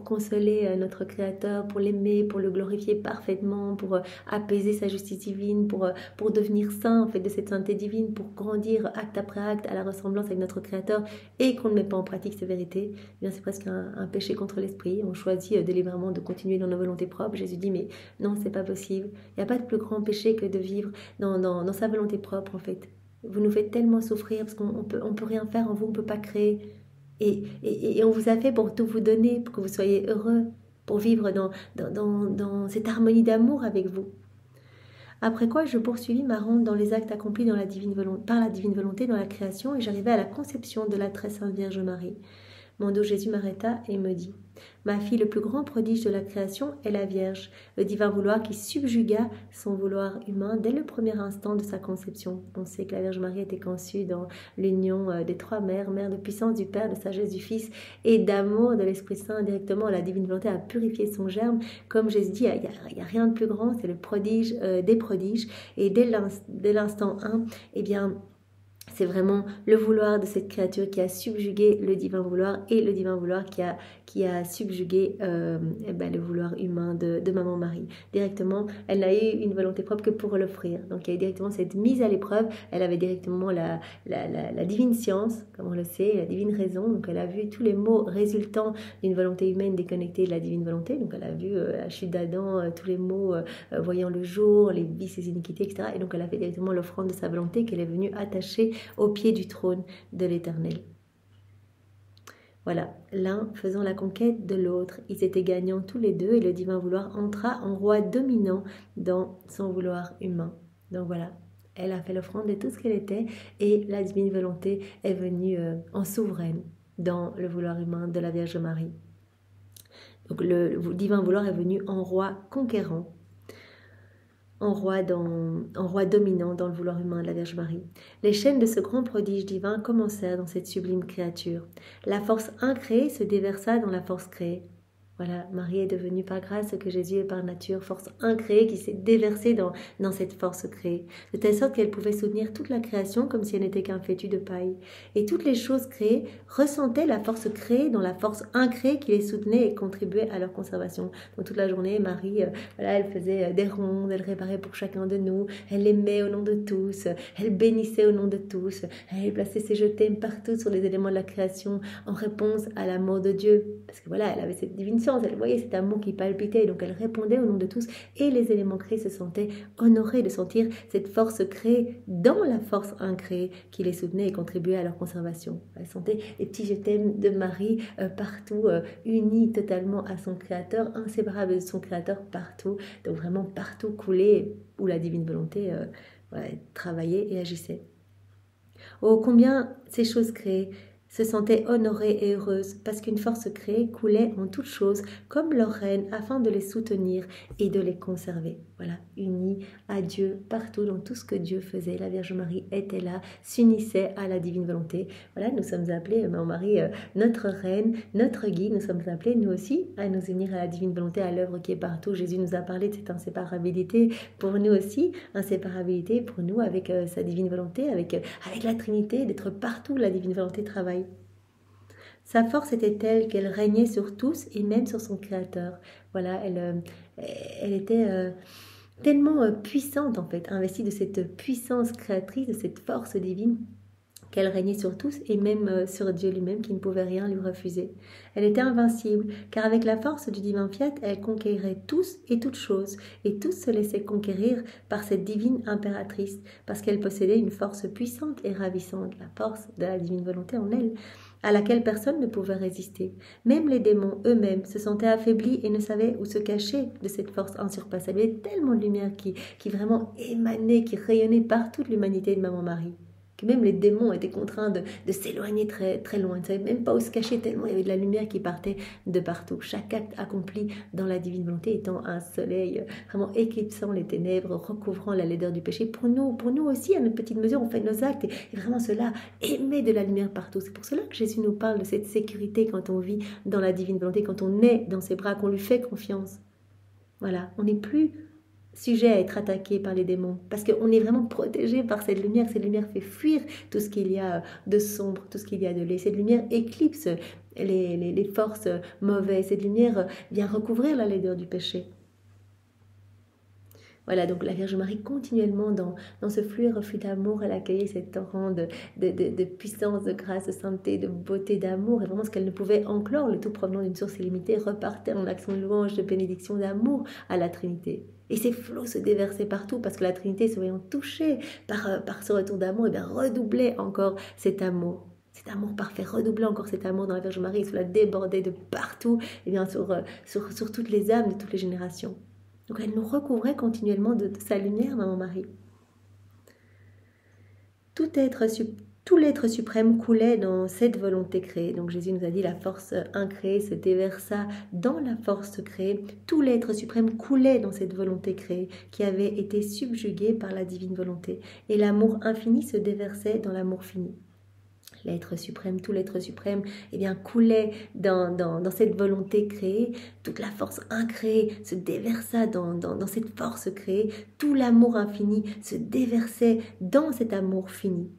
A: consoler notre Créateur, pour l'aimer, pour le glorifier parfaitement, pour apaiser sa justice divine, pour devenir saint en fait de cette sainteté divine, pour grandir acte après acte à la ressemblance avec notre Créateur et qu'on ne met pas en pratique ces vérités, eh bien c'est presque un péché contre l'esprit. On choisit délibérément de continuer dans nos volontés propres. Jésus dit mais non, c'est pas possible. Il n'y a pas de plus grand péché que de vivre dans sa volonté propre en fait. Vous nous faites tellement souffrir parce qu'on peut rien faire en vous, on ne peut pas créer. Et on vous a fait pour tout vous donner, pour que vous soyez heureux, pour vivre dans cette harmonie d'amour avec vous. Après quoi, je poursuivis ma ronde dans les actes accomplis par la divine volonté dans la création et j'arrivai à la conception de la très sainte Vierge Marie. Mon dos Jésus m'arrêta et me dit « Ma fille, le plus grand prodige de la création est la Vierge, le divin vouloir qui subjugua son vouloir humain dès le premier instant de sa conception. » On sait que la Vierge Marie était conçue dans l'union des trois mères, mère de puissance du Père, de sagesse du Fils et d'amour de l'Esprit Saint. Directement, la divine volonté a purifié son germe. Comme Jésus dit, il n'y a rien de plus grand, c'est le prodige des prodiges. Et dès l'instant 1, eh bien, c'est vraiment le vouloir de cette créature qui a subjugué le divin vouloir et le divin vouloir qui a subjugué le vouloir humain de Maman Marie. Directement, elle n'a eu une volonté propre que pour l'offrir. Donc il y a eu directement cette mise à l'épreuve. Elle avait directement la divine science, comme on le sait, la divine raison. Donc elle a vu tous les maux résultant d'une volonté humaine déconnectée de la divine volonté. Donc elle a vu la chute d'Adam, tous les maux voyant le jour, les vices et iniquités, etc. Et donc elle a fait directement l'offrande de sa volonté qu'elle est venue attacher au pied du trône de l'Éternel. Voilà, l'un faisant la conquête de l'autre, ils étaient gagnants tous les deux et le divin vouloir entra en roi dominant dans son vouloir humain. Donc voilà, elle a fait l'offrande de tout ce qu'elle était et la divine volonté est venue en souveraine dans le vouloir humain de la Vierge Marie. Donc le divin vouloir est venu en roi conquérant, en roi dominant dans le vouloir humain de la Vierge Marie. Les chaînes de ce grand prodige divin commencèrent dans cette sublime créature. La force incréée se déversa dans la force créée. Voilà, Marie est devenue par grâce ce que Jésus est par nature, force incréée qui s'est déversée dans cette force créée, de telle sorte qu'elle pouvait soutenir toute la création comme si elle n'était qu'un fétu de paille. Et toutes les choses créées ressentaient la force créée dans la force incréée qui les soutenait et contribuait à leur conservation. Donc toute la journée, Marie, elle faisait des rondes, elle réparait pour chacun de nous, elle aimait au nom de tous, elle bénissait au nom de tous, elle plaçait ses je t'aime partout sur les éléments de la création en réponse à l'amour de Dieu. Parce que voilà, elle avait cette divine science, elle voyait cet amour qui palpitait, donc elle répondait au nom de tous, et les éléments créés se sentaient honorés de sentir cette force créée dans la force incréée qui les soutenait et contribuait à leur conservation. Elle sentait les petits je t'aime de Marie partout, unis totalement à son Créateur, inséparables de son Créateur partout, donc vraiment partout coulé où la divine volonté travaillait et agissait. Oh, combien ces choses créées se sentaient honorées et heureuses parce qu'une force créée coulait en toutes choses comme leur reine afin de les soutenir et de les conserver. Voilà, unis à Dieu partout dans tout ce que Dieu faisait. La Vierge Marie était là, s'unissait à la divine volonté. Voilà, nous sommes appelés, Maman Marie, notre reine, notre guide, nous sommes appelés nous aussi à nous unir à la divine volonté, à l'œuvre qui est partout. Jésus nous a parlé de cette inséparabilité pour nous aussi, inséparabilité pour nous avec sa divine volonté, avec la Trinité, d'être partout où la divine volonté travaille. Sa force était telle qu'elle régnait sur tous et même sur son Créateur. Voilà, elle était tellement puissante en fait, investie de cette puissance créatrice, de cette force divine, qu'elle régnait sur tous et même sur Dieu lui-même qui ne pouvait rien lui refuser. Elle était invincible, car avec la force du divin fiat, elle conquérait tous et toutes choses, et tous se laissaient conquérir par cette divine impératrice, parce qu'elle possédait une force puissante et ravissante, la force de la divine volonté en elle, à laquelle personne ne pouvait résister. Même les démons eux-mêmes se sentaient affaiblis et ne savaient où se cacher de cette force insurpassable. Il y avait tellement de lumière qui vraiment émanait, qui rayonnait partout de l'humanité de Maman Marie, que même les démons étaient contraints de s'éloigner très, très loin. Ils ne savaient même pas où se cacher tellement il y avait de la lumière qui partait de partout. Chaque acte accompli dans la divine volonté étant un soleil vraiment éclipsant les ténèbres, recouvrant la laideur du péché. Pour nous aussi, à notre petite mesure, on fait nos actes et vraiment cela émet de la lumière partout. C'est pour cela que Jésus nous parle de cette sécurité quand on vit dans la divine volonté, quand on est dans ses bras, qu'on lui fait confiance. Voilà, on n'est plus sujet à être attaqué par les démons, parce qu'on est vraiment protégé par cette lumière. Cette lumière fait fuir tout ce qu'il y a de sombre, tout ce qu'il y a de laid. Cette lumière éclipse les forces mauvaises. Cette lumière vient recouvrir la laideur du péché. Voilà, donc la Vierge Marie continuellement dans ce flux et reflux d'amour, elle accueillait cet torrent de puissance, de grâce, de sainteté, de beauté, d'amour, et vraiment ce qu'elle ne pouvait enclore, le tout provenant d'une source illimitée, repartait en action de louange, de bénédiction, d'amour à la Trinité. Et ces flots se déversaient partout parce que la Trinité, se voyant touchée par ce retour d'amour, et bien redoublait encore cet amour. Cet amour parfait, redoublait encore cet amour dans la Vierge Marie, cela débordait de partout, et bien sur toutes les âmes de toutes les générations. Donc elle nous recouvrait continuellement de sa lumière, Maman Marie. Tout l'être suprême coulait dans cette volonté créée. Donc Jésus nous a dit la force incréée se déversa dans la force créée. Tout l'être suprême coulait dans cette volonté créée qui avait été subjuguée par la divine volonté. Et l'amour infini se déversait dans l'amour fini. L'être suprême, tout l'être suprême, coulait dans cette volonté créée. Toute la force incréée se déversa dans cette force créée. Tout l'amour infini se déversait dans cet amour fini.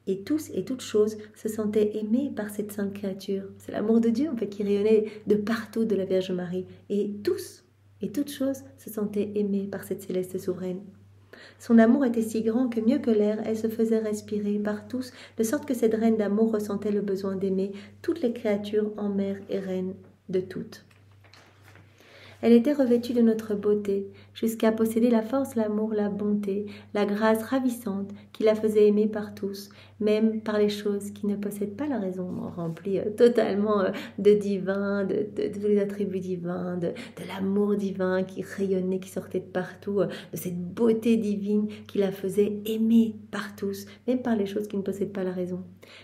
A: Et tous et toutes choses se sentaient aimés par cette sainte créature. C'est l'amour de Dieu en fait qui rayonnait de partout de la Vierge Marie. Et tous et toutes choses se sentaient aimés par cette céleste souveraine. Son amour était si grand que mieux que l'air, elle se faisait respirer par tous, de sorte que cette reine d'amour ressentait le besoin d'aimer toutes les créatures en mère et reine de toutes. Elle était revêtue de notre beauté, jusqu'à posséder la force, l'amour, la bonté, la grâce ravissante qui la faisait aimer par tous, même par les choses qui ne possèdent pas la raison, remplie totalement de divin, de tous les attributs divins, de l'amour divin qui rayonnait, qui sortait de partout, de cette beauté divine qui la faisait aimer par tous, même par les choses qui ne possèdent pas la raison.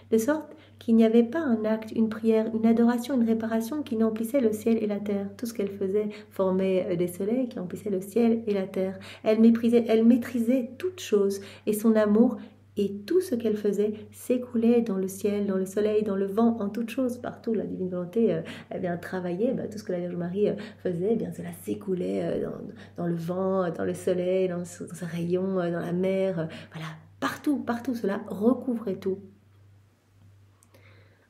A: De sorte qu'il n'y avait pas un acte, une prière, une adoration, une réparation qui n'emplissait le ciel et la terre. Tout ce qu'elle faisait formait des soleils qui emplissaient le ciel et la terre. Elle maîtrisait toutes choses et son amour et tout ce qu'elle faisait s'écoulait dans le ciel, dans le soleil, dans le vent, en toutes choses, partout. La divine volonté travaillait, tout ce que la Vierge Marie faisait, cela s'écoulait dans le vent, dans le soleil, dans ses rayons, dans la mer, voilà, partout, cela recouvrait tout.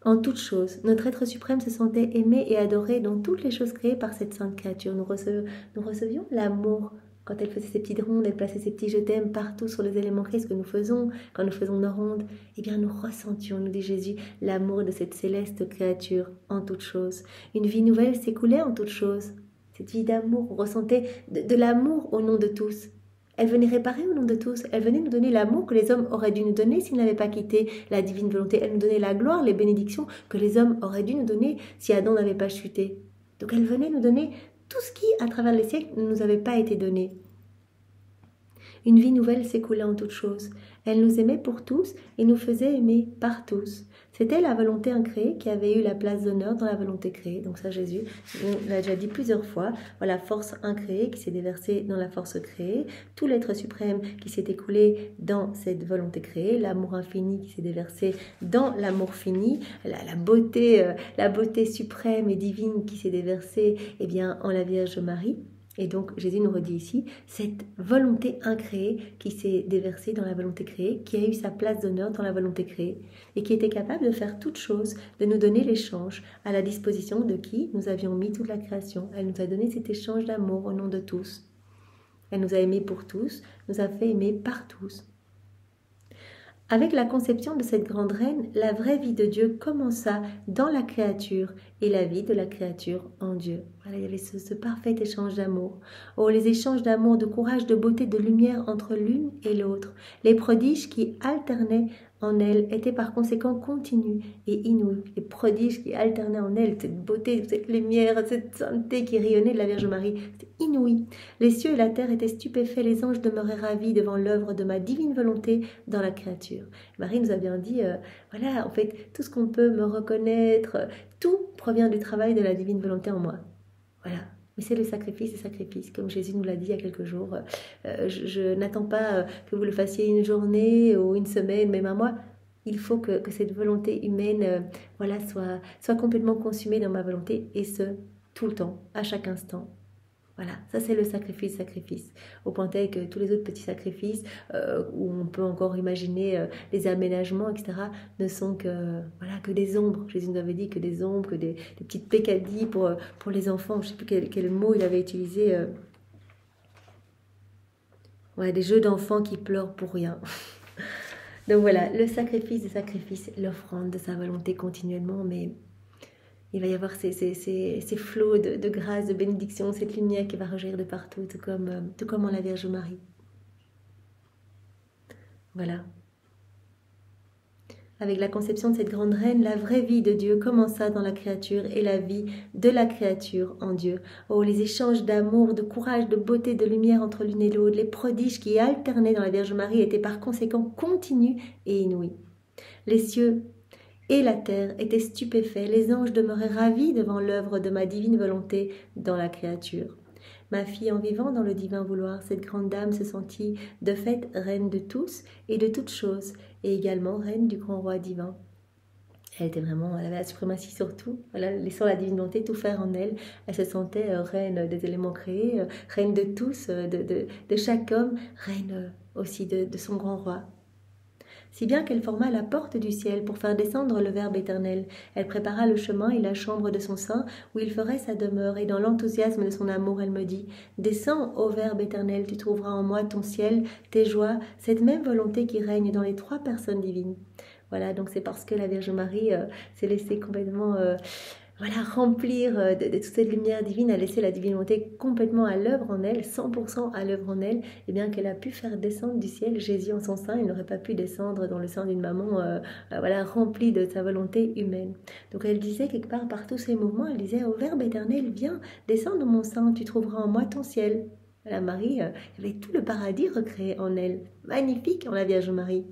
A: En toutes choses, notre être suprême se sentait aimé et adoré dans toutes les choses créées par cette sainte créature. Nous recevions l'amour. Quand elle faisait ses petites rondes, elle plaçait ses petits je t'aime partout sur les éléments créés, ce que nous faisons quand nous faisons nos rondes. Nous ressentions, nous dit Jésus, l'amour de cette céleste créature en toutes choses. Une vie nouvelle s'écoulait en toutes choses. Cette vie d'amour, on ressentait de l'amour au nom de tous. Elle venait réparer au nom de tous. Elle venait nous donner l'amour que les hommes auraient dû nous donner s'ils n'avaient pas quitté la divine volonté. Elle nous donnait la gloire, les bénédictions que les hommes auraient dû nous donner si Adam n'avait pas chuté. Donc elle venait nous donner tout ce qui, à travers les siècles, ne nous avait pas été donné. Une vie nouvelle s'écoulait en toutes choses. Elle nous aimait pour tous et nous faisait aimer par tous. C'était la volonté incréée qui avait eu la place d'honneur dans la volonté créée. Donc ça, Jésus, on l'a déjà dit plusieurs fois. Voilà, force incréée qui s'est déversée dans la force créée, tout l'être suprême qui s'est écoulé dans cette volonté créée, l'amour infini qui s'est déversé dans l'amour fini, la beauté suprême et divine qui s'est déversée en la Vierge Marie. Et donc Jésus nous redit ici cette volonté incréée qui s'est déversée dans la volonté créée, qui a eu sa place d'honneur dans la volonté créée et qui était capable de faire toutes choses, de nous donner l'échange à la disposition de qui nous avions mis toute la création. Elle nous a donné cet échange d'amour au nom de tous. Elle nous a aimés pour tous, nous a fait aimer par tous. Avec la conception de cette grande reine, la vraie vie de Dieu commença dans la créature et la vie de la créature en Dieu. Voilà, il y avait ce parfait échange d'amour. Oh, les échanges d'amour, de courage, de beauté, de lumière entre l'une et l'autre. Les prodiges qui alternaient en elle étaient par conséquent continus et inouïs. Les prodiges qui alternaient en elle, cette beauté, cette lumière, cette sainteté qui rayonnait de la Vierge Marie, c'était inouï. Les cieux et la terre étaient stupéfaits, les anges demeuraient ravis devant l'œuvre de ma divine volonté dans la créature. Marie nous a bien dit, voilà, en fait, tout ce qu'on peut me reconnaître, tout provient du travail de la divine volonté en moi. Voilà. Mais c'est le sacrifice des sacrifices, comme Jésus nous l'a dit il y a quelques jours. Je n'attends pas que vous le fassiez une journée ou une semaine, même un mois. Il faut que cette volonté humaine soit complètement consumée dans ma volonté, et ce, tout le temps, à chaque instant. Voilà, ça c'est le sacrifice. Au point tel que tous les autres petits sacrifices, où on peut encore imaginer les aménagements, etc., ne sont que des ombres. Jésus nous avait dit que des ombres, que des petites peccadilles pour les enfants. Je ne sais plus quel mot il avait utilisé. Des jeux d'enfants qui pleurent pour rien. Donc voilà, le sacrifice des sacrifices, l'offrande de sa volonté continuellement, mais il va y avoir ces flots de grâce, de bénédiction, cette lumière qui va rejaillir de partout, tout comme en la Vierge Marie. Voilà. Avec la conception de cette grande reine, la vraie vie de Dieu commença dans la créature et la vie de la créature en Dieu. Oh, les échanges d'amour, de courage, de beauté, de lumière entre l'une et l'autre, les prodiges qui alternaient dans la Vierge Marie étaient par conséquent continus et inouïs. Les cieux et la terre étaient stupéfaits, les anges demeuraient ravis devant l'œuvre de ma divine volonté dans la créature. Ma fille, en vivant dans le divin vouloir, cette grande dame se sentit de fait reine de tous et de toutes choses, et également reine du grand roi divin. Elle avait la suprématie sur tout, laissant la divine volonté tout faire en elle. Elle se sentait reine des éléments créés, reine de tous, de chaque homme, reine aussi de son grand roi. si bien qu'elle forma la porte du ciel pour faire descendre le Verbe éternel. Elle prépara le chemin et la chambre de son sein où il ferait sa demeure, et dans l'enthousiasme de son amour, elle me dit: Descends, ô Verbe éternel, tu trouveras en moi ton ciel, tes joies, cette même volonté qui règne dans les trois personnes divines. Voilà, donc c'est parce que la Vierge Marie s'est laissée complètement remplir de toute cette lumière divine, a laissé la divine volonté complètement à l'œuvre en elle, 100% à l'œuvre en elle, et bien qu'elle a pu faire descendre du ciel Jésus en son sein. Il n'aurait pas pu descendre dans le sein d'une maman remplie de sa volonté humaine. Donc elle disait quelque part par tous ces mouvements, elle disait: Au Verbe éternel, viens, descends dans mon sein, tu trouveras en moi ton ciel. La Marie avait tout le paradis recréé en elle. Magnifique en la Vierge Marie.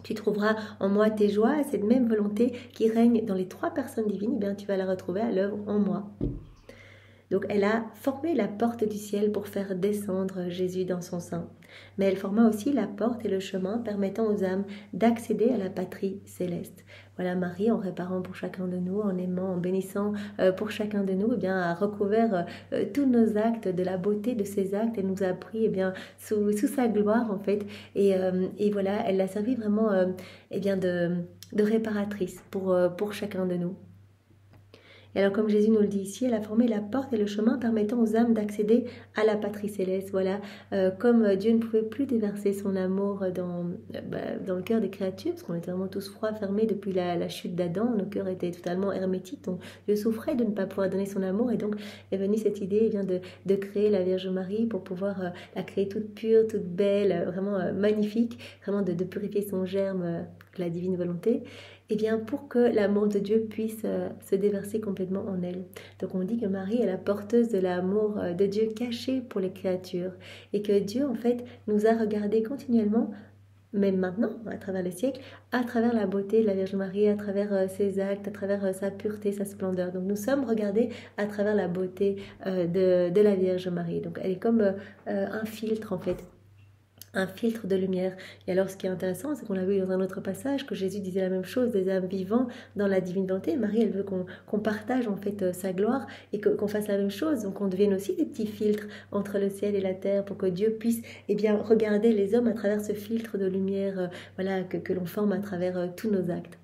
A: Tu trouveras en moi tes joies, cette même volonté qui règne dans les trois personnes divines, eh bien tu vas la retrouver à l'œuvre en moi. Donc elle a formé la porte du ciel pour faire descendre Jésus dans son sein. Mais elle forma aussi la porte et le chemin permettant aux âmes d'accéder à la patrie céleste. Voilà, Marie, en réparant pour chacun de nous, en aimant, en bénissant pour chacun de nous, eh bien, a recouvert tous nos actes de la beauté de ces actes. Elle nous a pris eh bien, sous sa gloire, en fait. Et voilà, elle a servi vraiment eh bien, de réparatrice pour chacun de nous. Et alors, comme Jésus nous le dit ici, elle a formé la porte et le chemin permettant aux âmes d'accéder à la patrie céleste. Voilà, comme Dieu ne pouvait plus déverser son amour dans le cœur des créatures, parce qu'on était vraiment tous froids, fermés depuis la chute d'Adam, nos cœurs étaient totalement hermétiques, donc Dieu souffrait de ne pas pouvoir donner son amour, et donc est venue cette idée de créer la Vierge Marie pour pouvoir la créer toute pure, toute belle, vraiment magnifique, vraiment de purifier son germe, la divine volonté. Eh bien, pour que l'amour de Dieu puisse se déverser complètement en elle. Donc on dit que Marie est la porteuse de l'amour de Dieu caché pour les créatures, et que Dieu en fait nous a regardés continuellement, même maintenant, à travers les siècles, à travers la beauté de la Vierge Marie, à travers ses actes, à travers sa pureté, sa splendeur. Donc nous sommes regardés à travers la beauté de la Vierge Marie. Donc elle est comme un filtre en fait, un filtre de lumière. Et alors ce qui est intéressant, c'est qu'on l'a vu dans un autre passage, que Jésus disait la même chose des âmes vivants dans la divine volonté. Marie, elle veut qu'on partage en fait sa gloire, et qu'on fasse la même chose, donc on devienne aussi des petits filtres entre le ciel et la terre, pour que Dieu puisse bien regarder les hommes à travers ce filtre de lumière que l'on forme à travers tous nos actes.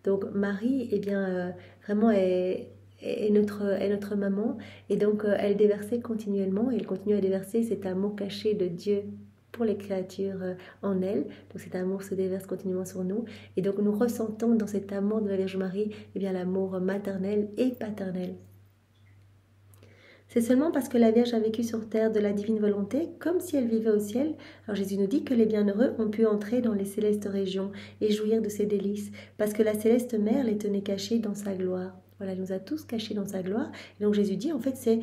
A: Donc Marie, bien vraiment est notre maman, et donc elle déversait continuellement, et elle continue à déverser cet amour caché de Dieu pour les créatures en elle. Donc cet amour se déverse continuellement sur nous, et donc nous ressentons dans cet amour de la Vierge Marie bien l'amour maternel et paternel. C'est seulement parce que la Vierge a vécu sur terre de la divine volonté, comme si elle vivait au ciel. Alors Jésus nous dit que les bienheureux ont pu entrer dans les célestes régions et jouir de ses délices, parce que la céleste mère les tenait cachés dans sa gloire. Voilà, elle nous a tous cachés dans sa gloire. Et donc Jésus dit, en fait, c'est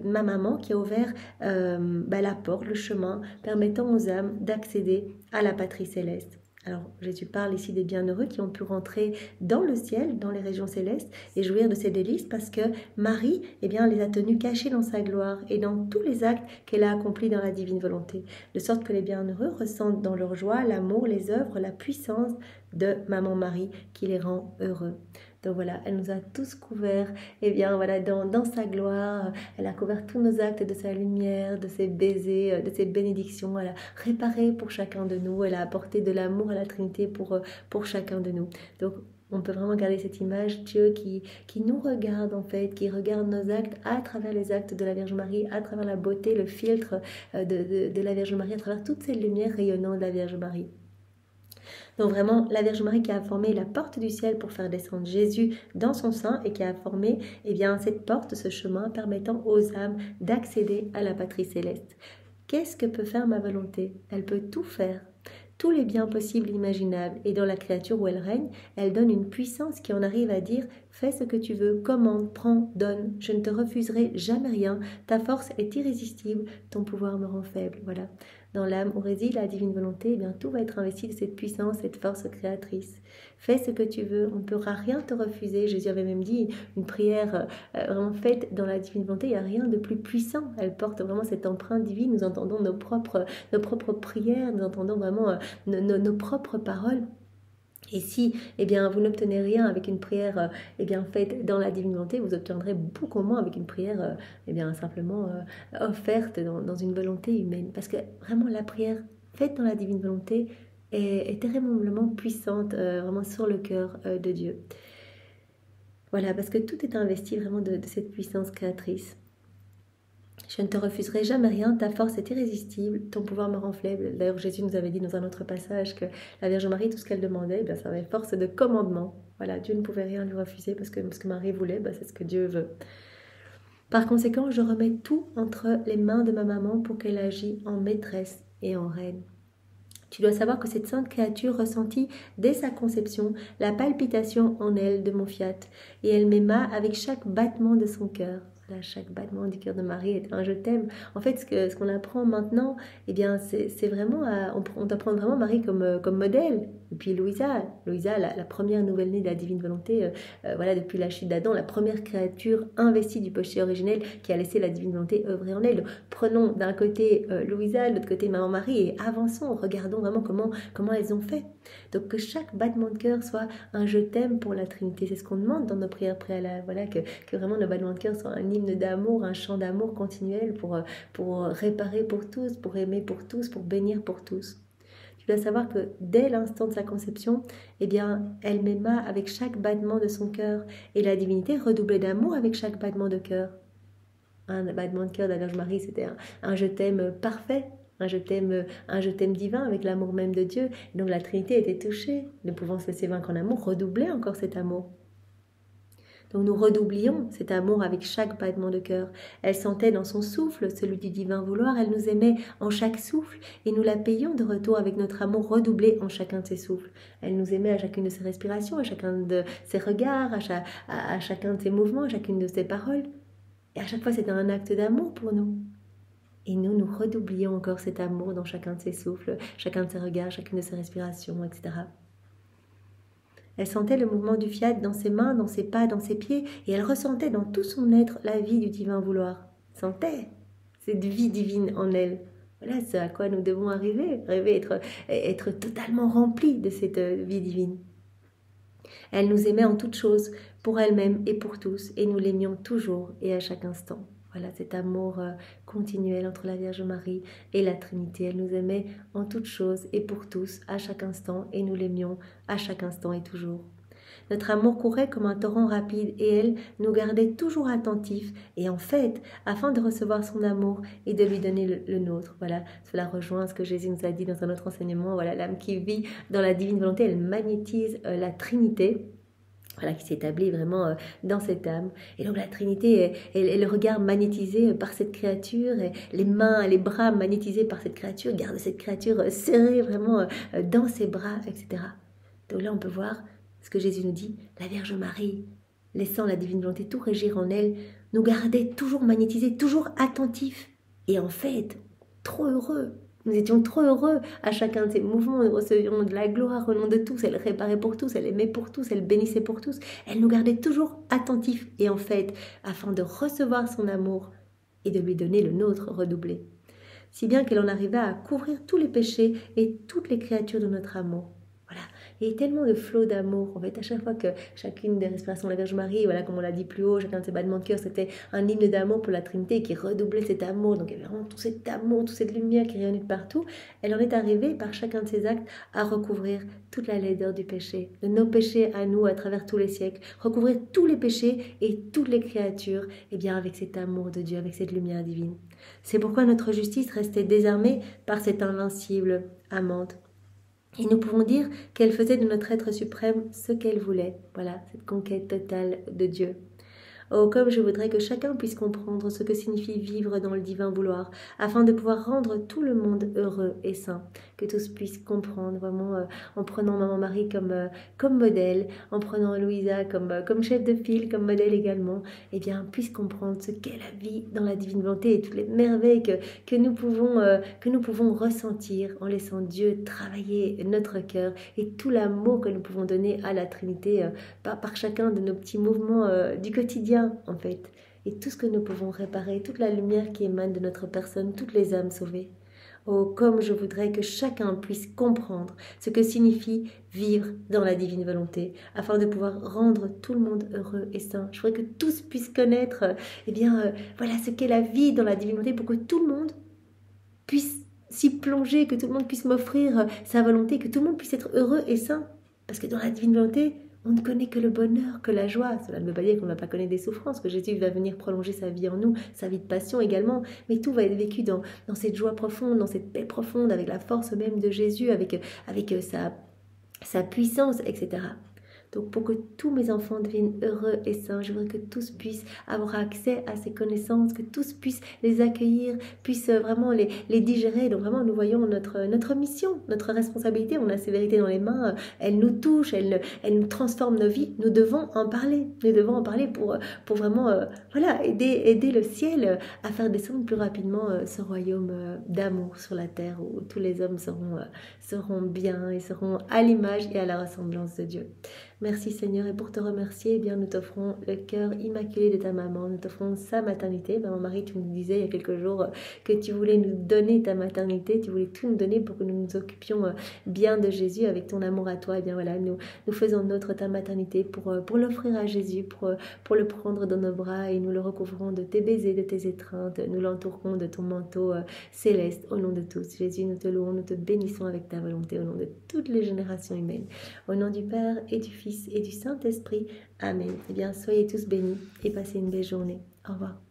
A: ma maman qui a ouvert la porte, le chemin, permettant aux âmes d'accéder à la patrie céleste. Alors Jésus parle ici des bienheureux qui ont pu rentrer dans le ciel, dans les régions célestes, et jouir de ses délices, parce que Marie les a tenus cachés dans sa gloire et dans tous les actes qu'elle a accomplis dans la divine volonté, de sorte que les bienheureux ressentent dans leur joie l'amour, les œuvres, la puissance de Maman Marie qui les rend heureux. Donc voilà, elle nous a tous couverts, dans sa gloire. Elle a couvert tous nos actes de sa lumière, de ses baisers, de ses bénédictions. Elle a réparé pour chacun de nous. Elle a apporté de l'amour à la Trinité pour chacun de nous. Donc on peut vraiment garder cette image, Dieu qui nous regarde en fait, qui regarde nos actes à travers les actes de la Vierge Marie, à travers la beauté, le filtre de la Vierge Marie, à travers toutes ces lumières rayonnantes de la Vierge Marie. Donc vraiment, la Vierge Marie qui a formé la porte du ciel pour faire descendre Jésus dans son sein, et qui a formé cette porte, ce chemin permettant aux âmes d'accéder à la patrie céleste. Qu'est-ce que peut faire ma volonté? Elle peut tout faire, tous les biens possibles et imaginables, et dans la créature où elle règne, elle donne une puissance qui en arrive à dire: fais ce que tu veux, commande, prends, donne, je ne te refuserai jamais rien, ta force est irrésistible, ton pouvoir me rend faible. Voilà. Dans l'âme où réside la divine volonté, tout va être investi de cette puissance, cette force créatrice. Fais ce que tu veux, on ne pourra rien te refuser. Jésus avait même dit une prière vraiment faite dans la divine volonté, il n'y a rien de plus puissant. Elle porte vraiment cette empreinte divine. Nous entendons nos propres prières, nous entendons vraiment nos propres paroles. Et si vous n'obtenez rien avec une prière faite dans la divine volonté, vous obtiendrez beaucoup moins avec une prière simplement offerte dans une volonté humaine. Parce que vraiment la prière faite dans la divine volonté est terriblement puissante, vraiment sur le cœur de Dieu. Voilà, parce que tout est investi vraiment de cette puissance créatrice. Je ne te refuserai jamais rien, ta force est irrésistible, ton pouvoir me rend faible. D'ailleurs, Jésus nous avait dit dans un autre passage que la Vierge Marie, tout ce qu'elle demandait, ça avait force de commandement. Voilà, Dieu ne pouvait rien lui refuser parce que ce que Marie voulait, c'est ce que Dieu veut. Par conséquent, je remets tout entre les mains de ma maman pour qu'elle agisse en maîtresse et en reine. Tu dois savoir que cette sainte créature ressentit dès sa conception la palpitation en elle de mon fiat, et elle m'aima avec chaque battement de son cœur. Voilà, chaque battement du cœur de Marie est un je t'aime. En fait, ce qu'on apprend maintenant, c'est vraiment, on doit prendre vraiment Marie comme modèle. Et puis Louisa, la première nouvelle-née de la divine volonté, voilà, depuis la chute d'Adam, la première créature investie du péché originel qui a laissé la divine volonté œuvrer en elle. Donc, prenons d'un côté Louisa, de l'autre côté Maman Marie, et avançons, regardons vraiment comment elles ont fait. Donc que chaque battement de cœur soit un je t'aime pour la Trinité. C'est ce qu'on demande dans nos prières préalables. Voilà, que vraiment nos battements de cœur soient un hymne d'amour, un chant d'amour continuel pour réparer pour tous, pour aimer pour tous, pour bénir pour tous. Tu dois savoir que dès l'instant de sa conception, elle m'aima avec chaque battement de son cœur, et la divinité redoublait d'amour avec chaque battement de cœur. Un battement de cœur de la Vierge Marie, c'était un je t'aime parfait, un je t'aime divin avec l'amour même de Dieu. Et donc la Trinité était touchée, ne pouvant se laisser vaincre en amour, redoublait encore cet amour. Donc nous redoublions cet amour avec chaque battement de cœur. Elle sentait dans son souffle celui du divin vouloir, elle nous aimait en chaque souffle, et nous la payons de retour avec notre amour redoublé en chacun de ses souffles. Elle nous aimait à chacune de ses respirations, à chacun de ses regards, à chacun de ses mouvements, à chacune de ses paroles. Et à chaque fois, c'était un acte d'amour pour nous. Et nous redoublions encore cet amour dans chacun de ses souffles, chacun de ses regards, chacune de ses respirations, etc. Elle sentait le mouvement du fiat dans ses mains, dans ses pas, dans ses pieds, et elle ressentait dans tout son être la vie du divin vouloir. Sentait cette vie divine en elle. Voilà ce à quoi nous devons arriver être totalement remplis de cette vie divine. Elle nous aimait en toutes choses, pour elle-même et pour tous, et nous l'aimions toujours et à chaque instant. Voilà cet amour continuel entre la Vierge Marie et la Trinité. Elle nous aimait en toutes choses et pour tous, à chaque instant, et nous l'aimions à chaque instant et toujours. Notre amour courait comme un torrent rapide, et elle nous gardait toujours attentifs, et en fait, afin de recevoir son amour et de lui donner le nôtre. Voilà, cela rejoint ce que Jésus nous a dit dans un autre enseignement. Voilà, l'âme qui vit dans la divine volonté, elle magnétise la Trinité. Voilà, qui s'établit vraiment dans cette âme. Et donc la Trinité et le regard magnétisé par cette créature, et les mains, les bras magnétisés par cette créature, garde cette créature serrée vraiment dans ses bras, etc. Donc là, on peut voir ce que Jésus nous dit, la Vierge Marie, laissant la divine volonté tout régir en elle, nous gardait toujours magnétisés, toujours attentifs. Et en fait, trop heureux. Nous étions trop heureux à chacun de ces mouvements, nous recevions de la gloire au nom de tous, elle réparait pour tous, elle aimait pour tous, elle bénissait pour tous, elle nous gardait toujours attentifs, et en fait, afin de recevoir son amour et de lui donner le nôtre redoublé. Si bien qu'elle en arriva à couvrir tous les péchés et toutes les créatures de notre amour. Voilà. Et tellement de flots d'amour, en fait, à chaque fois que chacune des respirations de la Vierge Marie, voilà, comme on l'a dit plus haut, chacun de ses battements de cœur, c'était un hymne d'amour pour la Trinité qui redoublait cet amour. Donc il y avait vraiment tout cet amour, toute cette lumière qui rayonnait de partout. Elle en est arrivée, par chacun de ses actes, à recouvrir toute la laideur du péché, de nos péchés à nous à travers tous les siècles, recouvrir tous les péchés et toutes les créatures, et bien avec cet amour de Dieu, avec cette lumière divine. C'est pourquoi notre justice restait désarmée par cette invincible amante. Et nous pouvons dire qu'elle faisait de notre être suprême ce qu'elle voulait. Voilà, cette conquête totale de Dieu. Oh, comme je voudrais que chacun puisse comprendre ce que signifie vivre dans le divin vouloir, afin de pouvoir rendre tout le monde heureux et saint. Que tous puissent comprendre, vraiment, en prenant Maman Marie comme modèle, en prenant Louisa comme chef de file, comme modèle également, et bien, puissent comprendre ce qu'est la vie dans la divine volonté et toutes les merveilles que nous pouvons ressentir en laissant Dieu travailler notre cœur, et tout l'amour que nous pouvons donner à la Trinité par chacun de nos petits mouvements du quotidien, en fait, et tout ce que nous pouvons réparer, toute la lumière qui émane de notre personne, toutes les âmes sauvées. Oh, comme je voudrais que chacun puisse comprendre ce que signifie vivre dans la divine volonté, afin de pouvoir rendre tout le monde heureux et saint. Je voudrais que tous puissent connaître, voilà, ce qu'est la vie dans la divine volonté, pour que tout le monde puisse si plongé, que tout le monde puisse m'offrir sa volonté, que tout le monde puisse être heureux et sain. Parce que dans la divine volonté, on ne connaît que le bonheur, que la joie. Cela ne veut pas dire qu'on ne va pas connaître des souffrances, que Jésus va venir prolonger sa vie en nous, sa vie de passion également. Mais tout va être vécu dans cette joie profonde, dans cette paix profonde, avec la force même de Jésus, avec sa puissance, etc. Donc pour que tous mes enfants deviennent heureux et sains, je voudrais que tous puissent avoir accès à ces connaissances, que tous puissent les accueillir, puissent vraiment les digérer. Donc vraiment nous voyons notre mission, notre responsabilité. On a ces vérités dans les mains, elles nous touchent, elles nous transforment nos vies. Nous devons en parler. Nous devons en parler pour vraiment aider le ciel à faire descendre plus rapidement ce royaume d'amour sur la terre où tous les hommes seront bien et seront à l'image et à la ressemblance de Dieu. Merci Seigneur, et pour te remercier, eh bien, nous t'offrons le cœur immaculé de ta maman, nous t'offrons sa maternité. Maman Marie, tu nous disais il y a quelques jours que tu voulais nous donner ta maternité, tu voulais tout nous donner pour que nous nous occupions bien de Jésus avec ton amour à toi. Eh bien voilà, nous faisons notre ta maternité pour l'offrir à Jésus, pour le prendre dans nos bras, et nous le recouvrons de tes baisers, de tes étreintes, nous l'entourons de ton manteau céleste au nom de tous. Jésus, nous te louons, nous te bénissons avec ta volonté au nom de toutes les générations humaines. Au nom du Père et du Fils et du Saint-Esprit. Amen. Eh bien, soyez tous bénis et passez une belle journée. Au revoir.